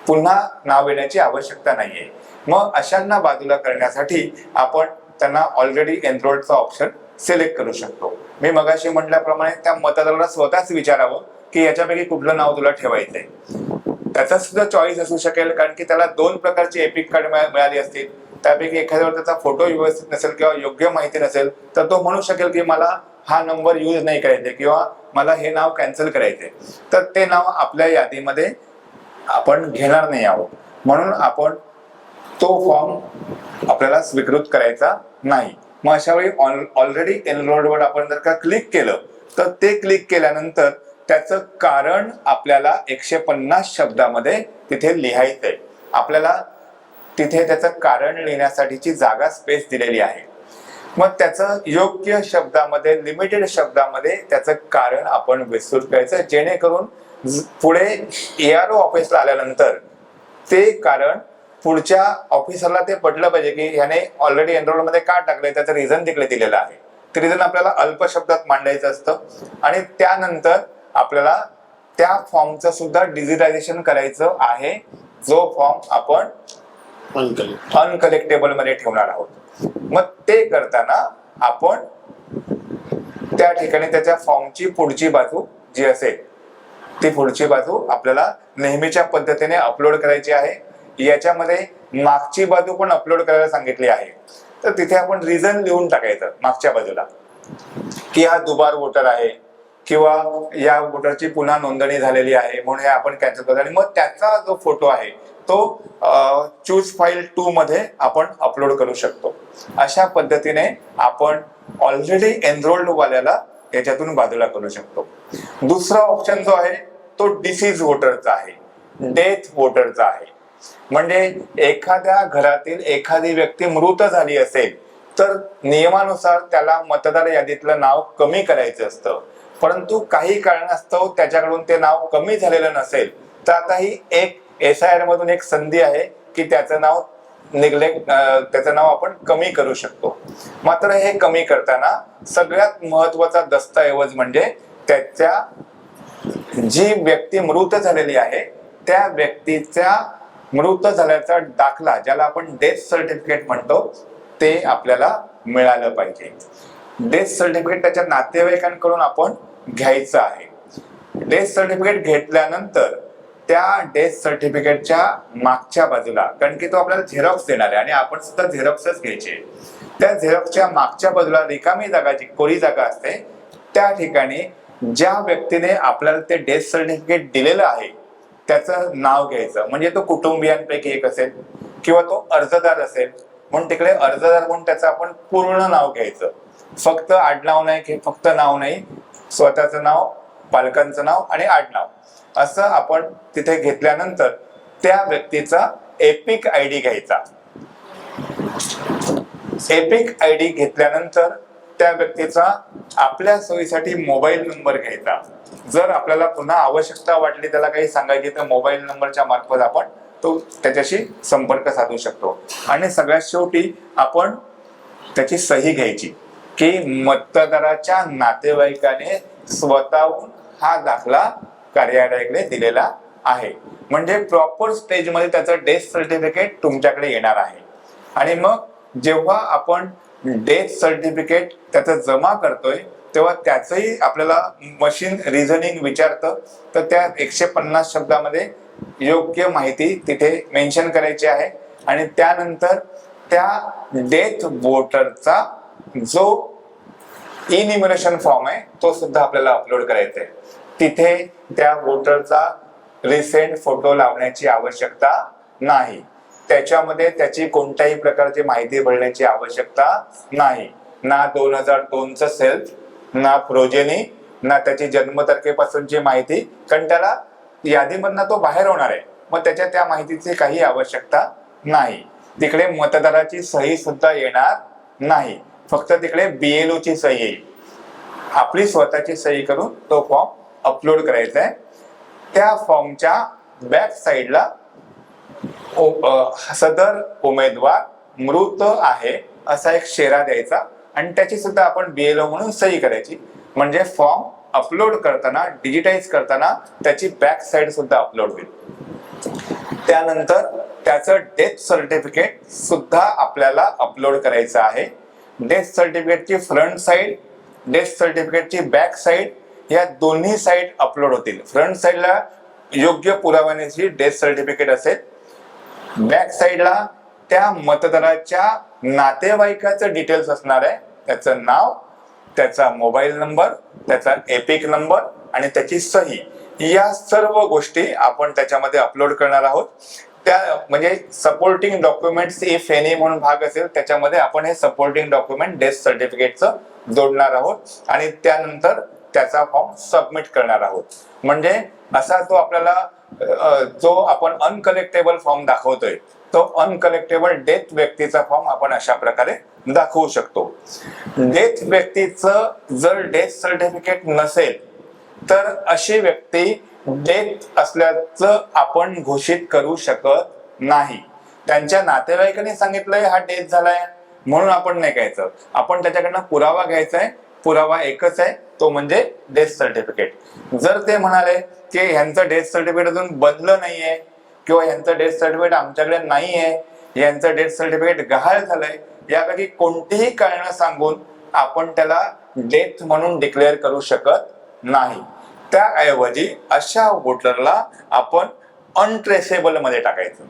पुन्हा नाव येण्याची आवश्यकता नाहीये. मग अशांना बाजूला करण्यासाठी आपण त्यांना ऑलरेडी एनरोल्डचा ऑप्शन सिलेक्ट करू शकतो. मी मगाशी म्हटल्याप्रमाणे त्या मतदाराला स्वतःच विचारावं की याच्यापैकी कुठलं नाव तुला ठेवायचंय. त्याचा सुद्धा चॉईस असू शकेल, कारण की त्याला 2 प्रकारची एपिक कार्ड मिळाली असतील. त्यापैकी एखाद्यावर त्याचा फोटो व्यवस्थित नसेल किंवा योग्य माहिती नसेल तर तो म्हणू शकेल की मला हा नंबर यूज नाही करायचे किंवा मला हे नाव कॅन्सल करायचे. तर ते नाव आपल्या यादीमध्ये आपण घेणार नाही आहोत, म्हणून आपण तो फॉर्म आपल्याला स्वीकृत करायचा नाही. मग अशा वेळी ऑलरेडी एनरोल्ड वर आपण जर का क्लिक केलं तर ते क्लिक केल्यानंतर त्याचं कारण आपल्याला 150 शब्दामध्ये तिथे लिहायचंय. आपल्याला तिथे त्याचं कारण लिहिण्यासाठीची जागा स्पेस दिलेली आहे. मग त्याचं योग्य शब्दामध्ये, लिमिटेड शब्दामध्ये त्याचं कारण आपण विस्तृत करायचं, जेणेकरून पुढे ARO ऑफिसला आल्यानंतर ते कारण पुढच्या ऑफिसरला ते पटलं पाहिजे की ह्याने ऑलरेडी एनरोल मध्ये का टाकलंय, त्याचं रिझन तिकडे दिलेलं आहे. ते रिझन आपल्याला अल्प शब्दात मांडायचं असतं आणि त्यानंतर आपल्याला त्या फॉर्मचं सुद्धा डिजिटायझेशन करायचं आहे, जो फॉर्म आपण अनकलेक्टेबल मध्ये ठेवणार आहोत. मग ते करताना आपण त्या ठिकाणी त्याच्या फॉर्मची पुढची बाजू जी असेल ती पुढची बाजू आपल्याला नेहमीच्या पद्धतीने अपलोड करायची आहे. याच्यामध्ये मागची बाजू पण अपलोड करायला सांगितली आहे. तर तिथे आपण रिझन लिहून टाकायचं मागच्या बाजूला की हा दुबार वोटर आहे किंवा या वोटरची पुन्हा नोंदणी झालेली आहे म्हणून हे आपण कॅन्सल करतो. आणि मग त्याचा जो फोटो आहे तो चूज फाईल 2 मध्ये आपण अपलोड करू शकतो. अशा पद्धतीने आपण ऑलरेडी एनरोल्ड वाल्याला याच्यातून बाजूला करू शकतो. दुसरा ऑप्शन जो आहे तो डिसीज वोटरचा आहे, डेथ वोटरचा आहे. म्हणजे एखाद्या घरातील एखादी व्यक्ती मृत झाली असेल तर नियमानुसार त्याला मतदार यादीतलं नाव कमी करायचं असतं, परंतु काही कारणास्तव त्याच्याकडून ते नाव कमी झालेलं नसेल तर आता ही एक SIR मधून एक संधी आहे की त्याचं नाव त्याचं नाव आपण कमी करू शकतो. मात्र हे कमी करताना सगळ्यात महत्वाचा दस्तऐवज म्हणजे त्याच्या जी व्यक्ती मृत झालेली आहे त्या व्यक्तीच्या मृत झाल्याचा दाखला, ज्याला आपण डेथ सर्टिफिकेट म्हणतो, ते आपल्याला मिळालं पाहिजे. डेथ सर्टिफिकेट त्याच्या नातेवाईकांकडून आपण घ्यायचं आहे. डेथ सर्टिफिकेट घेतल्यानंतर त्या डेथ सर्टिफिकेटच्या मागच्या बाजूला, कारण की तो आपल्याला झेरॉक्स देणार आहे आणि आपण सुद्धा झेरॉक्सच घ्यायचे, त्या झेरॉक्सच्या मागच्या बाजूला रिकामी जागा, जी कोरी जागा असते, त्या ठिकाणी ज्या व्यक्तीने आपल्याला ते डेथ सर्टिफिकेट दिलेलं आहे त्याचं नाव घ्यायचं. म्हणजे तो कुटुंबियांपैकी एक असेल किंवा तो अर्जदार असेल, म्हणून तिकडे अर्जदार म्हणून त्याचं आपण पूर्ण नाव घ्यायचं. फक्त आडनाव नाही, फक्त नाव नाही, स्वतःचं नाव, पालकांचं नाव आणि आडनाव असं आपण तिथे घेतल्यानंतर त्या व्यक्तीचा एपिक आयडी घ्यायचा. एपिक आयडी घेतल्यानंतर त्या व्यक्तीचा आपल्या सोयीसाठी मोबाईल नंबर घ्यायचा. जर आपल्याला पुन्हा आवश्यकता वाटली त्याला काही सांगायची तर मोबाईल नंबरच्या मार्फत आपण तो त्याच्याशी संपर्क साधू शकतो. आणि सगळ्यात शेवटी आपण त्याची सही घ्यायची की मतदाराच्या नातेवाईकाने स्वतःहून हा दाखला कार्यालयाकडे दिलेला आहे. म्हणजे प्रॉपर स्टेज मध्ये त्याचं डेथ सर्टिफिकेट तुमच्याकडे येणार आहे. आणि मग जेव्हा आपण डेथ सर्टिफिकेट त्याचं जमा करतोय तेव्हा त्याचंही आपल्याला मशीन रिझनिंग विचारतं. तर त्या 150 शब्दामध्ये योग्य माहिती तिथे मेन्शन करायची आहे. आणि त्यानंतर त्या डेथ वोटरचा जो इन्युमरेशन फॉर्म आहे तो सुद्धा आपल्याला अपलोड करायचा आहे. तिथे त्या वोटरचा रिसेंट फोटो लावण्याची आवश्यकता नाही. त्याच्यामध्ये त्याची कोणत्याही प्रकारची माहिती भरण्याची आवश्यकता नाही. ना 2002चं सेल्फ, ना प्रोजेनी, ना त्याची जन्मतारखेपासूनची माहिती, कारण त्याला यादीमधनं तो बाहेर होणार आहे. मग त्याच्या त्या माहितीची काही आवश्यकता नाही. तिकडे मतदाराची सही सुद्धा येणार नाही. फक्त तिकडे BLO ची सही येईल. आपली स्वतःची सही करून तो फॉर्म अपलोड करायचा आहे. त्या फॉर्मच्या बॅक साइडला सदर उमेदवार मृत आहे असा एक शेरा द्यायचा आणि त्याची सुद्धा आपण BLO म्हणून सही करायची. म्हणजे फॉर्म अपलोड करताना, डिजिटाइज करताना त्याची बॅक साइड सुद्धा अपलोड होईल. त्यानंतर त्याचं डेथ सर्टिफिकेट सुद्धा आपल्याला अपलोड करायचं आहे. डेथ सर्टिफिकेटची फ्रंट साइड, डेथ सर्टिफिकेटची बॅक साइड या दोन्ही साइड अपलोड होतील. फ्रंट साइडला योग्य पुराव्याची डेथ सर्टिफिकेट असेल, बॅक साइडला त्या मतदाराच्या नातेवाईकाचं डिटेल्स असणार आहे. त्याचं नाव, त्याचा मोबाईल नंबर, त्याचा एपिक नंबर आणि त्याची सही, या सर्व गोष्टी आपण त्याच्यामध्ये अपलोड करणार आहोत. त्या म्हणजे सपोर्टिंग डॉक्युमेंट्स इफ एनी म्हणून भाग असेल त्याच्यामध्ये आपण हे सपोर्टिंग डॉक्युमेंट डेथ सर्टिफिकेटचं जोडणार आहोत आणि त्यानंतर त्याचा फॉर्म सबमिट करणार आहोत. म्हणजे असा तो आपल्याला जो आपण अनकलेक्टेबल फॉर्म दाखवतोय तो अनकलेक्टेबल डेथ व्यक्तीचा फॉर्म आपण अशा प्रकारे दाखवू शकतो. डेथ व्यक्तीचं जर डेथ सर्टिफिकेट नसेल तर अशी व्यक्ती डेथ असल्याचं आपण घोषित करू शकत नाही. त्यांच्या नातेवाईकांनी सांगितलंय हा डेथ झालाय म्हणून आपण नाही घ्यायचं. आपण त्याच्याकडनं पुरावा घ्यायचा आहे. पुरावा एकच आहे, तो म्हणजे डेथ सर्टिफिकेट. जर ते म्हणाले की ह्यांचं डेथ सर्टिफिकेट अजून बनलं नाहीये किंवा ह्यांचं डेथ सर्टिफिकेट आमच्याकडे नाहीये, यांचं डेथ सर्टिफिकेट गहाळ झालंय, यापैकी कोणतीही कारणं सांगून आपण त्याला डेथ म्हणून डिक्लेअर करू शकत नाही. त्याऐवजी अशा वोटरला आपण अनट्रेसेबल मध्ये टाकायचं.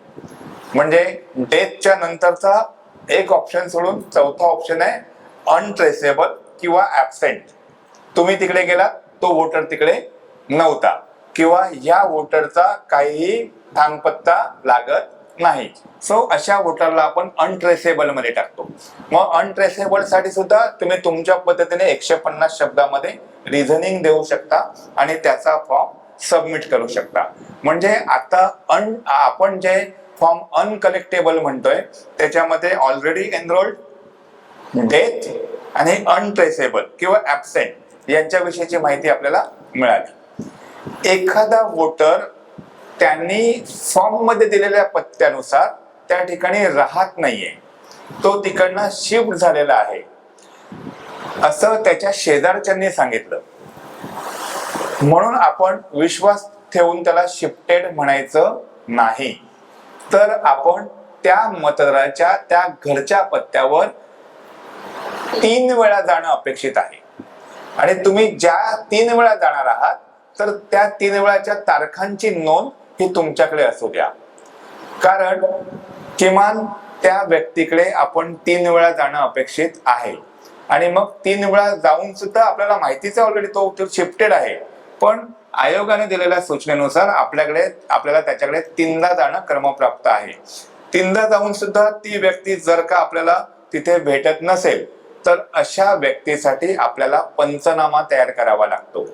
म्हणजे डेथच्या नंतरचा एक ऑप्शन सोडून चौथा ऑप्शन आहे अनट्रेसेबल किंवा ऍबसेंट. तुम्ही तिकडे गेलात, तो वोटर तिकडे नव्हता किंवा या वोटरचा काहीही थांगपत्ता लागत नाही. सो अशा वोटरला आपण अनट्रेसेबल मध्ये टाकतो. मग अनट्रेसेबल साठी सुद्धा तुम्ही तुमच्या पद्धतीने 150 शब्दामध्ये रिझनिंग देऊ शकता आणि त्याचा फॉर्म सबमिट करू शकता. म्हणजे आता आपण जे फॉर्म अनकलेक्टेबल म्हणतोय त्याच्यामध्ये ऑलरेडी एनरोल्ड, डेथ आणि अनट्रेसेबल किंवा ऍबसेंट यांच्याविषयीची माहिती आपल्याला मिळाली. एखादा वोटर त्यांनी फॉर्म मध्ये दिलेल्या पत्त्यानुसार त्या ठिकाणी राहत नाहीये, तो तिकडनं शिफ्ट झालेला आहे असं त्याच्या शेजारच्यांनी सांगितलं. म्हणून आपण विश्वास ठेवून त्याला शिफ्टेड म्हणायचं नाही, तर आपण त्या मतदाराच्या त्या घरच्या पत्त्यावर 3 वेळा जाणं अपेक्षित आहे. आणि तुम्ही ज्या 3 वेळा जाणार आहात तर त्या 3 वेळाच्या तारखांची नोंद ही तुमच्याकडे असू द्या, कारण किमान त्या व्यक्तीकडे आपण 3 वेळा जाणं अपेक्षित आहे. आणि मग 3 वेळा जाऊन सुद्धा आपल्याला माहितीच ऑलरेडी तो शिफ्टेड आहे, पण आयोगाने दिलेल्या सूचनेनुसार आपल्याला त्याच्याकडे 3दा जाणं क्रमप्राप्त आहे. 3दा जाऊन सुद्धा ती व्यक्ती जर का आपल्याला तिथे भेटत नसेल तर अशा व्यक्तीसाठी आपल्याला पंचनामा तयार करावा लागतो.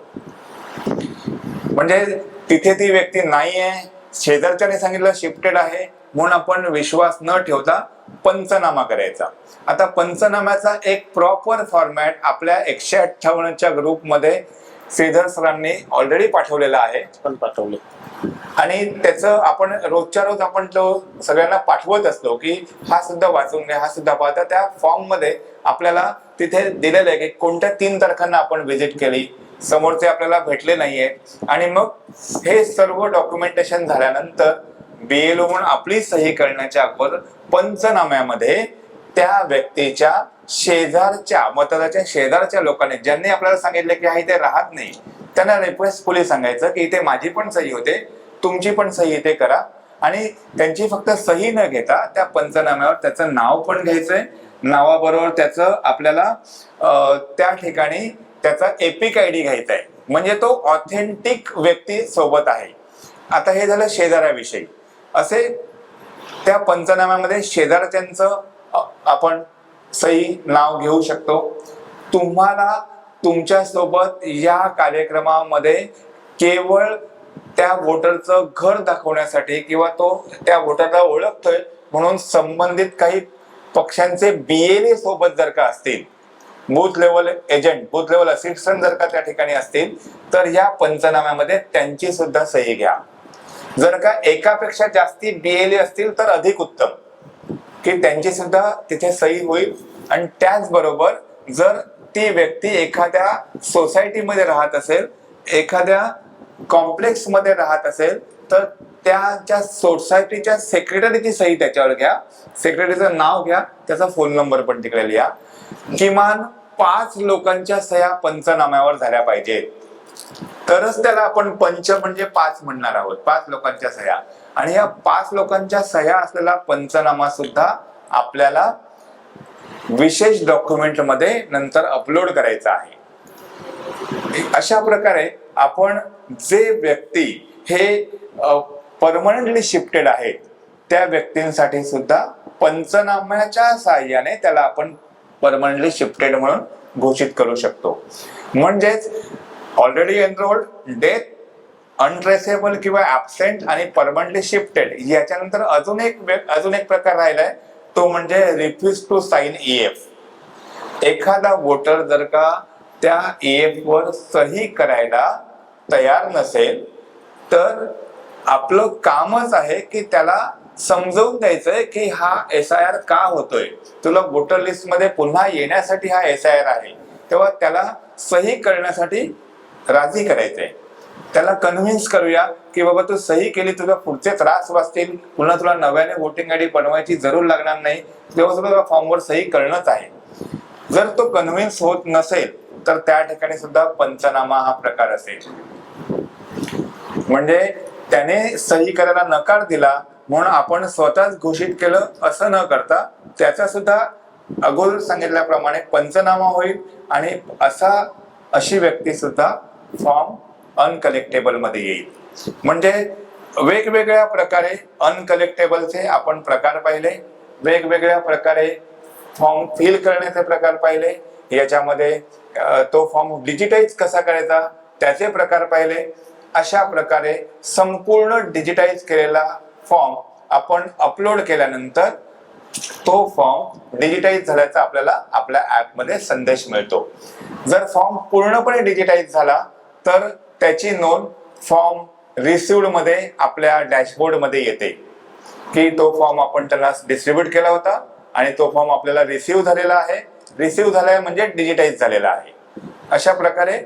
म्हणजे तिथे ती व्यक्ती नाहीये, शेजारच्याने सांगितलं शिफ्टेड आहे म्हणून आपण विश्वास न ठेवता पंचनामा करायचा. आता पंचनाम्याचा एक प्रॉपर फॉर्मॅट आपल्या 158च्या ग्रुपमध्ये श्रीधर सरांनी ऑलरेडी पाठवलेला आहे. पण पाठवले आणि त्याचं आपण रोजच्या रोज आपण तो सगळ्यांना पाठवत असतो की हा सुद्धा वाचून घ्या, हा सुद्धा पाहता. त्या फॉर्म मध्ये आपल्याला तिथे दिलेलं आहे की कोणत्या 3 तारखांना आपण व्हिजिट केली, समोरचे आपल्याला भेटले नाहीये, आणि मग हे सर्व डॉक्युमेंटेशन झाल्यानंतर BLO म्हणून आपली सही करण्याच्या अगोदर पंचनाम्यामध्ये त्या व्यक्तीच्या शेजारच्या मतदाराच्या शेजारच्या लोकांनी ज्यांनी आपल्याला सांगितलं की हा इथे राहत नाही त्यांना रिक्वेस्टफुली सांगायचं की इथे माझी पण सही होते, तुमची पण सही इथे करा. आणि त्यांची फक्त सही न घेता त्या पंचनाम्यावर त्याचं नाव पण घ्यायचंय, नावाबरोबर त्याचं आपल्याला त्या ठिकाणी त्याचा एपिक ID घ्यायचा आहे, म्हणजे तो ऑथेंटिक व्यक्ती सोबत आहे. आता हे झालं शेजाऱ्याविषयी. असे त्या पंचनाम्यामध्ये शेजारच्यांचं आपण सही नाव घेऊ शकतो. तुम्हाला तुमच्या सोबत या कार्यक्रमामध्ये केवळ त्या वोटरचं घर दाखवण्यासाठी किंवा तो त्या वोटरला ओळखतोय म्हणून संबंधित काही पक्षांचे BLA सोबत जर का असतील, booth level agent, booth level assistant जर का त्या ठिकाणी असतील तर या पंचनाम्यामध्ये त्यांची सुद्धा सही घ्या. जर का एकापेक्षा जास्ती BLA असतील तर अधिक उत्तम की त्यांची सुद्धा तिथे सही होईल. आणि त्याचबरोबर जर ती व्यक्ती एखाद्या सोसायटीमध्ये राहत असेल, एखाद्या कॉम्प्लेक्स मध्ये राहत असेल तर त्या सोसायटीच्या सेक्रेटरीची सही त्याच्यावर घ्या, सेक्रेटरीचं नाव घ्या, त्याचा फोन नंबर पण तिकडे लिहा. किमान 5 लोकांच्या सह्या पंचनाम्यावर झाल्या पाहिजेत, तरच त्याला आपण पंच म्हणजे 5 म्हणणार आहोत, 5 लोकांच्या सह्या. आणि या 5 लोकांच्या सह्या असलेला पंचनामा सुद्धा आपल्याला विशेष डॉक्युमेंट मध्ये नंतर अपलोड करायचा आहे. अशा प्रकारे आपण जे व्यक्ती हे परमनंटली शिफ्टेड आहेत त्या व्यक्तींसाठी सुद्धा पंचनाम्याच्या साहाय्याने त्याला आपण परमनंटली शिफ्टेड म्हणून घोषित करू शकतो. म्हणजेच ऑलरेडी एनरोल्ड, डेथ, अनट्रेसेबल किंवा ऍबसेंट आणि परमनंटली शिफ्टेड याच्यानंतर अजून एक प्रकार राहिलाय, तो म्हणजे रिफ्यूज टू साइन EF. एखादा वोटर जर का त्या EF वर सही करायला तयार नसेल तर आपलं कामच आहे की त्याला समजावून द्यायचंय की हा SIR का होतोय, तुला वोटर लिस्ट मध्ये पुन्हा येण्यासाठी हा SIR आहे, तेव्हा त्याला सही करण्यासाठी राजी करायचंय. त्याला कन्व्हिन्स करूया की बाबा तू सही केली, तुझा पुढचे त्रास वाचतील, पुन्हा तुला नव्याने वोटिंग ID बनवायची जरूर लागणार नाही, तेव्हा सुद्धा फॉर्मवर सही करणंच आहे. जर तो कन्व्हिन्स होत नसेल तर त्या ठिकाणी सुद्धा पंचनामा हा प्रकार असेल. म्हणजे त्याने सही करायला नकार दिला म्हणून आपण स्वतःच घोषित केलं असं न करता त्याचा सुद्धा अगोदर सांगितल्याप्रमाणे पंचनामा होईल आणि अशी व्यक्ती सुद्धा फॉर्म अनकलेक्टेबल मध्ये येईल. म्हणजे वेगवेगळ्या प्रकारे अनकलेक्टेबलचे आपण प्रकार पाहिले, वेगवेगळ्या प्रकारे फॉर्म फिल करण्याचे प्रकार पाहिले, याच्यामध्ये तो फॉर्म डिजिटाइज कसा करायचा त्याचे प्रकार पाहिले. अशा प्रकारे संपूर्ण डिजिटाइज केलेला फॉर्म आपण अपलोड केल्यानंतर तो फॉर्म डिजिटाइज झाल्याचा आपल्याला आपल्या ऍप मध्ये संदेश मिळतो. जर फॉर्म पूर्णपणे डिजिटाइज झाला तर त्याची नोंद फॉर्म रिसिव्ड मध्ये आपल्या डॅशबोर्ड मध्ये येते की तो फॉर्म आपण त्यांना डिस्ट्रीब्यूट केला होता आणि तो फॉर्म आपल्याला रिसिव्ह झालेला आहे. रिसिव्ह झालाय म्हणजे डिजिटाइज झालेला आहे. अशा प्रकारे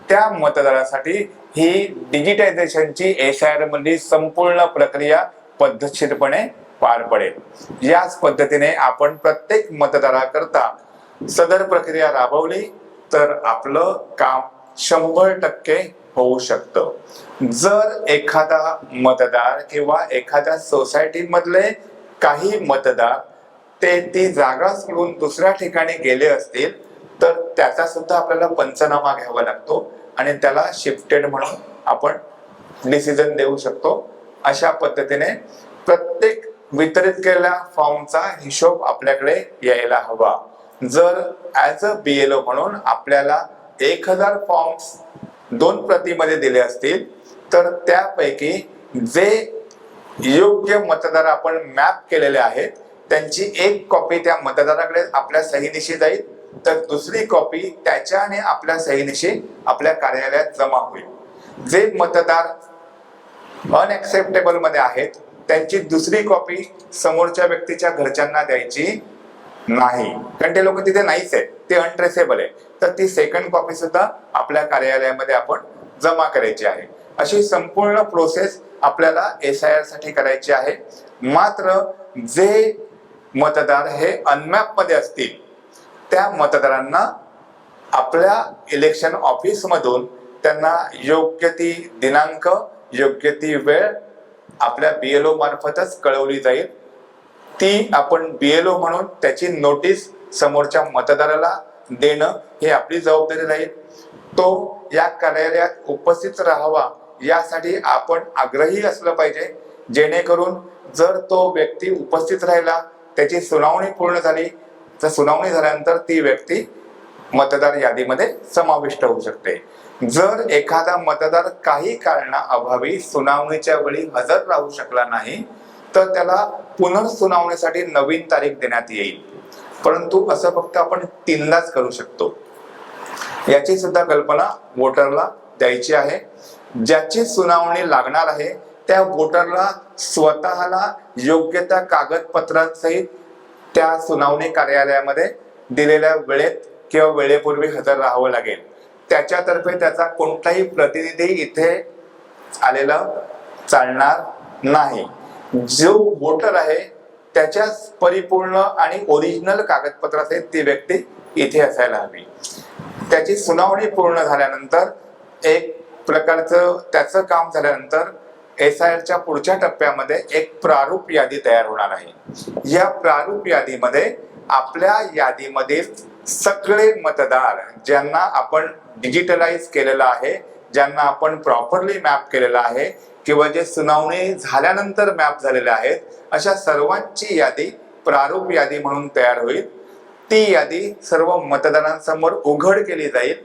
त्या मतदारासाठी ही डिजिटायझेशनची SIR मधली संपूर्ण प्रक्रिया पद्धतशीरपणे पार पडेल. याच पद्धतीने आपण प्रत्येक मतदाराकरता सदर प्रक्रिया राबवली तर आपलं काम 100% होऊ शकतं। जर एखादा मतदार किंवा एखाद्या सोसायटी मधले काही मतदार ती जागा सोडून दुसऱ्या ठिकाणी गेले असतील तर त्याचा सुद्धा आपल्याला पंचनामा घ्यावा लागतो आणि त्याला शिफ्टेड म्हणून आपण डिसिजन देऊ शकतो। अशा पद्धतीने प्रत्येक वितरित केलेल्या फॉर्मचा हिशोब आपल्याकडे यायला हवा। जर ऍज अ BLO म्हणून आपल्याला 1000 फॉर्म्स 2 प्रतीमध्ये दिले असतील तर त्यापैकी जे योग्य मतदार आपण मॅप केलेले आहेत त्यांची एक कॉपी त्या मतदाराकडे आपल्या सहीनिशी जाईल, तर दुसरी कॉपी त्याच्या आणि आपल्या सहीनिशी आपल्या कार्यालयात जमा होईल। जे मतदार अनएक्सेप्टेबल मध्ये आहेत त्यांची दुसरी कॉपी समोरच्या व्यक्तीच्या घरच्यांना द्यायची नाही, कारण ते लोक तिथे नाहीच आहेत, ते अनट्रेसेबल आहे, तर ती सेकंड कॉपी सुद्धा आपल्या कार्यालयामध्ये आपण जमा करायची आहे। अशी संपूर्ण प्रोसेस आपल्याला SIR साठी करायची आहे। मात्र जे मतदार हे अनमॅप मध्ये असतील त्या मतदारांना आपल्या इलेक्शन ऑफिस मधून त्यांना योग्य ती दिनांक, योग्य ती वेळ आपल्या BLO मार्फतच कळवली जाईल। ती आपण BLO म्हणून त्याची नोटीस समोरच्या मतदाराला देणं हे आपली जबाबदारी राहील। तो या कार्यालयात उपस्थित राहावा यासाठी आपण आग्रही असलं पाहिजे, जेणेकरून जर तो व्यक्ती उपस्थित राहिला, त्याची सुनावणी पूर्ण झाली, तर सुनावणी झाल्यानंतर ती व्यक्ती मतदार यादीमध्ये समाविष्ट होऊ शकते। जर एखादा मतदार काही कारणाअभावी सुनावणीच्या वेळी हजर राहू शकला नाही तर त्याला पुनर्सुनावणीसाठी नवीन तारीख देण्यात येईल, परंतु असं फक्त आपण 3दाच करू शकतो। याची सुद्धा कल्पना वोटरला द्यायची आहे। ज्याची सुनावणी लागणार आहे त्या वोटरला स्वतःला योग्य त्या कागदपत्रांसहित त्या सुनावणी कार्यालयामध्ये दिलेल्या वेळेत किंवा वेळेपूर्वी हजर राहावं लागेल। त्याच्यातर्फे त्याचा कोणताही प्रतिनिधी इथे आलेला चालणार नाही। जो वोटर आहे त्याच्या परिपूर्ण आणि ओरिजिनल कागदपत्रासहित ती व्यक्ती इथे असायला हवी। त्याची सुनावणी पूर्ण झाल्यानंतर एक प्रकारचं त्याचं काम झाल्यानंतर SIR च्या पुढच्या टप्प्यामध्ये एक प्रारूप यादी तयार होणार आहे। या प्रारूप यादीमध्ये आपल्या यादीमधील सगळे मतदार ज्यांना आपण डिजिटलाइज केलेलं आहे, ज्यांना आपण प्रॉपरली मॅप केलेलं आहे किंवा जे सुनावणी झाल्यानंतर मॅप झालेले आहेत, अशा सर्वांची यादी प्रारूप यादी म्हणून तयार होईल। ती यादी सर्व मतदारांसमोर उघड केली जाईल।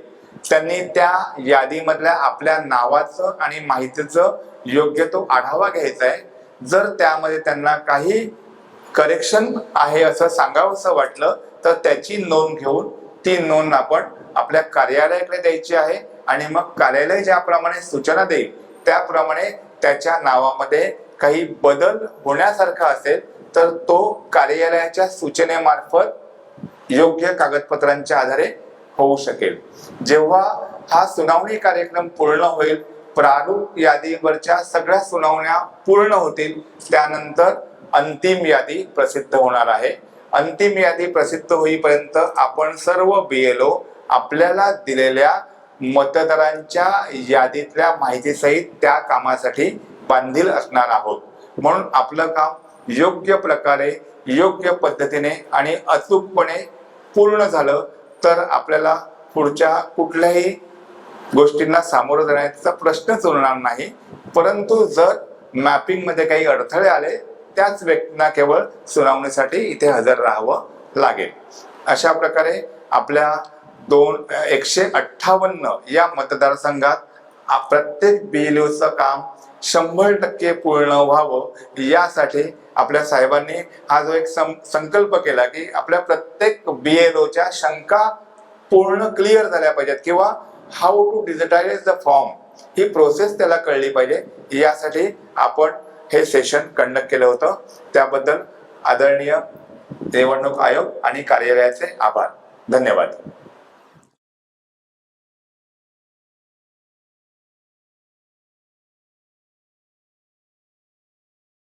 त्यांनी त्या यादीमधल्या आपल्या नावाचं आणि माहितीचं योग्य तो आढावा घ्यायचा आहे। जर त्यामध्ये त्यांना काही करेक्शन आहे असं सांगावंसं वाटलं तर त्याची नोंद घेऊन ती नोंद आपण आपल्या कार्यालयाकडे द्यायची आहे आणि मग कार्यालय ज्याप्रमाणे सूचना देईल त्याप्रमाणे त्याच्या नावामध्ये काही बदल होण्यासारखा असेल तर तो कार्यालयाच्या सूचनेमार्फत योग्य कागदपत्रांच्या आधारे होऊ शकेल। जेव्हा हा सुनावणी कार्यक्रम पूर्ण होईल, प्रारूप यादीवरच्या सगळ्या सुनावण्या पूर्ण होतील, त्यानंतर अंतिम यादी प्रसिद्ध होणार आहे। अंतिम यादी प्रसिद्ध होईपर्यंत आपण सर्व BLO आपल्याला दिलेल्या मतदारांच्या यादीतल्या माहितीसहित त्या कामासाठी बांधील असणार आहोत। म्हणून आपलं काम योग्य प्रकारे, योग्य पद्धतीने आणि अचूकपणे पूर्ण झालं तर आपल्याला पुढच्या कुठल्याही गोष्टींना सामोरं जाण्याचा प्रश्नच उरणार नाही। परंतु जर मॅपिंग मध्ये काही अडथळे आले त्याच व्यक्तींना केवळ सुनावणीसाठी इथे हजर राहावं लागेल। अशा प्रकारे आपल्या 158 या मतदारसंघात प्रत्येक BLOचं काम 100% पूर्ण व्हावं यासाठी आपल्या साहेबांनी हा जो एक संकल्प केला की आपल्या प्रत्येक BLOच्या शंका पूर्ण क्लिअर झाल्या पाहिजेत किंवा how to digitise the form ही प्रोसेस त्याला कळली पाहिजे, यासाठी आपण हे सेशन कंडक्ट केलं होतं। त्याबद्दल आदरणीय निवडणूक आयोग आणि कार्यालयाचे आभार। धन्यवाद।